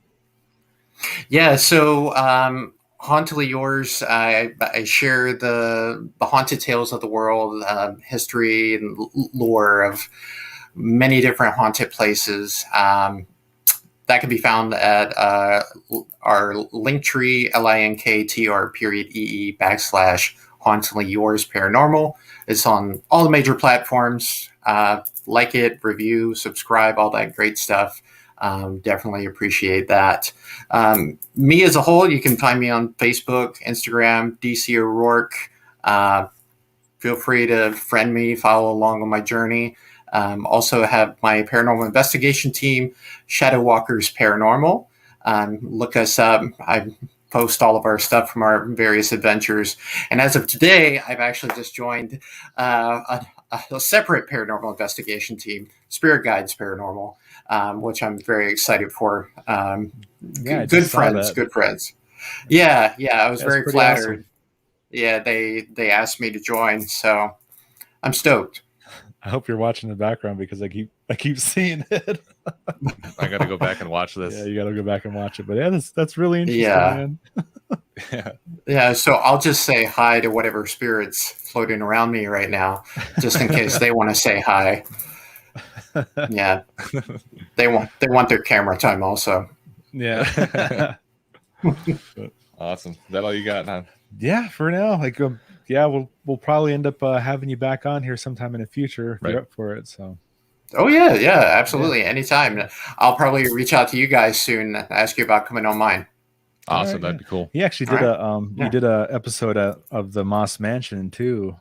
Speaker 2: Yeah, so Hauntingly Yours, I share the haunted tales of the world, history and lore of many different haunted places. That can be found at our Linktree, linktr.ee/ Hauntingly Yours Paranormal. It's on all the major platforms. Like it, review, subscribe, all that great stuff. Definitely appreciate that. Me as a whole, you can find me on Facebook, Instagram, DC O'Rourke. Feel free to friend me, follow along on my journey. Also have my paranormal investigation team, Shadow Walkers Paranormal. Look us up. I post all of our stuff from our various adventures. And as of today, I've actually just joined a separate paranormal investigation team, Spirit Guides Paranormal, which I'm very excited for. Good friends. Yeah, I was
Speaker 1: That's
Speaker 2: very
Speaker 1: pretty
Speaker 2: flattered.
Speaker 1: awesome.
Speaker 2: Yeah, they asked me to join, so I'm stoked.
Speaker 1: I hope you're watching the background because I keep seeing it.
Speaker 3: I got to go back and watch this.
Speaker 1: Yeah, you got to go back and watch it. But yeah, that's really interesting,
Speaker 2: Yeah.
Speaker 1: man.
Speaker 3: Yeah.
Speaker 2: Yeah, so I'll just say hi to whatever spirits floating around me right now, just in case they want to say hi. Yeah, they want their camera time also.
Speaker 1: Yeah.
Speaker 3: Awesome. Is that all you got, huh?
Speaker 1: Yeah, for now. Like, yeah, we'll probably end up having you back on here sometime in the future if
Speaker 3: Right.
Speaker 1: you're up for it. So.
Speaker 2: Oh yeah, absolutely. Anytime. I'll probably reach out to you guys soon, ask you about coming on mine.
Speaker 3: Awesome.
Speaker 1: Right,
Speaker 3: That'd be cool.
Speaker 1: He actually did you did a episode of the Moss Mansion too,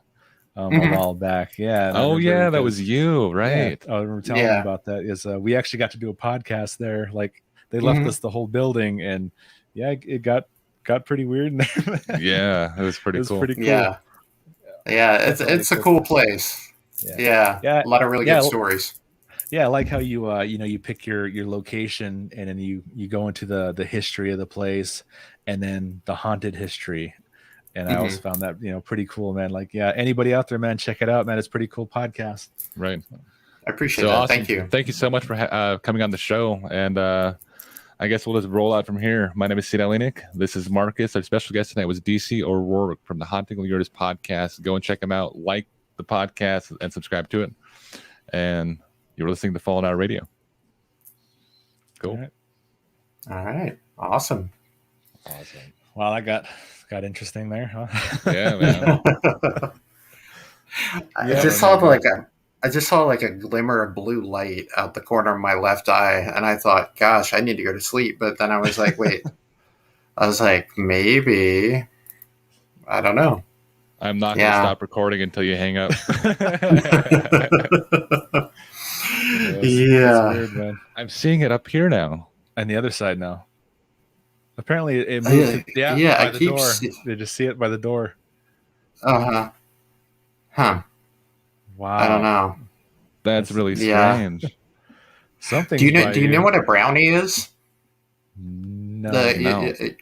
Speaker 1: a while back. Yeah. and I
Speaker 3: Oh
Speaker 1: remember
Speaker 3: yeah, that
Speaker 1: because-
Speaker 3: was you, right?
Speaker 1: Yeah, I remember telling him about that. Is we actually got to do a podcast there. Like they left us the whole building, and yeah, it got pretty weird in there.
Speaker 3: Yeah, it was pretty
Speaker 1: It was
Speaker 3: cool.
Speaker 1: pretty cool.
Speaker 2: Yeah, it's a cool place. Yeah, a lot of really good stories.
Speaker 1: Yeah, I like how you you pick your location and then you go into the history of the place and then the haunted history. And I always found that pretty cool, man. Like, yeah, anybody out there, man, check it out, man. It's a pretty cool podcast.
Speaker 3: Right.
Speaker 2: I appreciate that.
Speaker 3: Awesome.
Speaker 2: Thank you.
Speaker 3: Thank you so much for coming on the show. And I guess we'll just roll out from here. My name is Sid Alinik. This is Marcus. Our special guest tonight was DC O'Rourke from the Hauntingly Yours Podcast. Go and check him out. Like the podcast and subscribe to it. And you're listening to Fallen Hour Radio. Cool.
Speaker 2: All right. Awesome.
Speaker 1: Wow, that got interesting there, huh?
Speaker 3: Yeah, man.
Speaker 2: I just saw like a glimmer of blue light out the corner of my left eye, and I thought, gosh, I need to go to sleep. But then I was like, wait. I was like, maybe. I don't know.
Speaker 3: I'm not going to stop recording until you hang up.
Speaker 2: Yeah.
Speaker 1: Weird, man.
Speaker 3: I'm seeing it up here now.
Speaker 1: And the other side now. Apparently it moved. By the door. They just see it by the door.
Speaker 2: Huh.
Speaker 1: Wow.
Speaker 2: I don't know.
Speaker 3: That's really strange.
Speaker 1: Something.
Speaker 2: Do you know what a brownie is?
Speaker 1: No.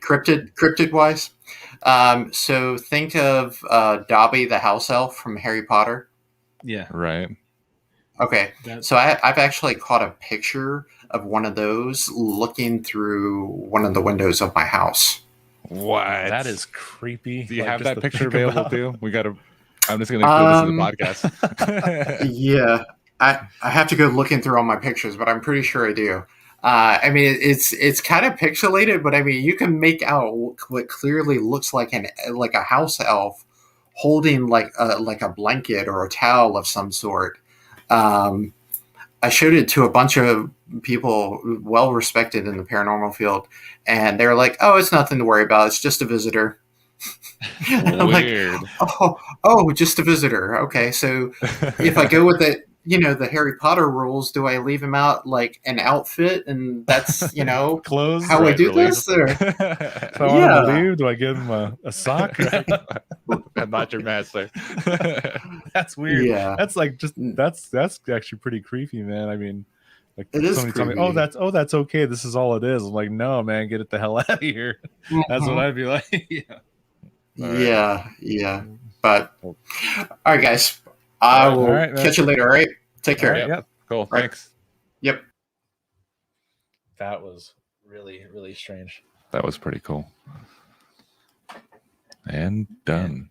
Speaker 2: Cryptid wise. So think of Dobby the house elf from Harry Potter.
Speaker 1: Yeah.
Speaker 3: Right.
Speaker 2: Okay. So I've actually caught a picture of one of those looking through one of the windows of my house.
Speaker 3: What?
Speaker 1: That is creepy.
Speaker 3: Do you have that picture available too? I'm just going to include this in the podcast.
Speaker 2: Yeah. I have to go looking through all my pictures, but I'm pretty sure I do. I mean, it's kind of pixelated, but I mean, you can make out what clearly looks like a house elf holding like a blanket or a towel of some sort. I showed it to a bunch of people well respected in the paranormal field, and they're like, "Oh, it's nothing to worry about. It's just a visitor."
Speaker 3: Weird.
Speaker 2: Like, oh, just a visitor. Okay, so if I go with it, the Harry Potter rules, do I leave him out like an outfit, and that's
Speaker 1: clothes?
Speaker 2: How I do this? Or
Speaker 1: if I want to leave, do I give him a sock?
Speaker 3: I'm not your master.
Speaker 1: That's weird.
Speaker 2: Yeah,
Speaker 1: that's like that's actually pretty creepy, man. I mean, like
Speaker 2: it is.
Speaker 1: Somebody tell me, that's okay. This is all it is. I'm like, no, man, get it the hell out of here. That's what I'd be like.
Speaker 2: Yeah. But all right, guys. I will catch you later. All right. Take care.
Speaker 3: Yep. Cool. Thanks.
Speaker 2: Yep.
Speaker 1: That was really, really strange.
Speaker 3: That was pretty cool. And done.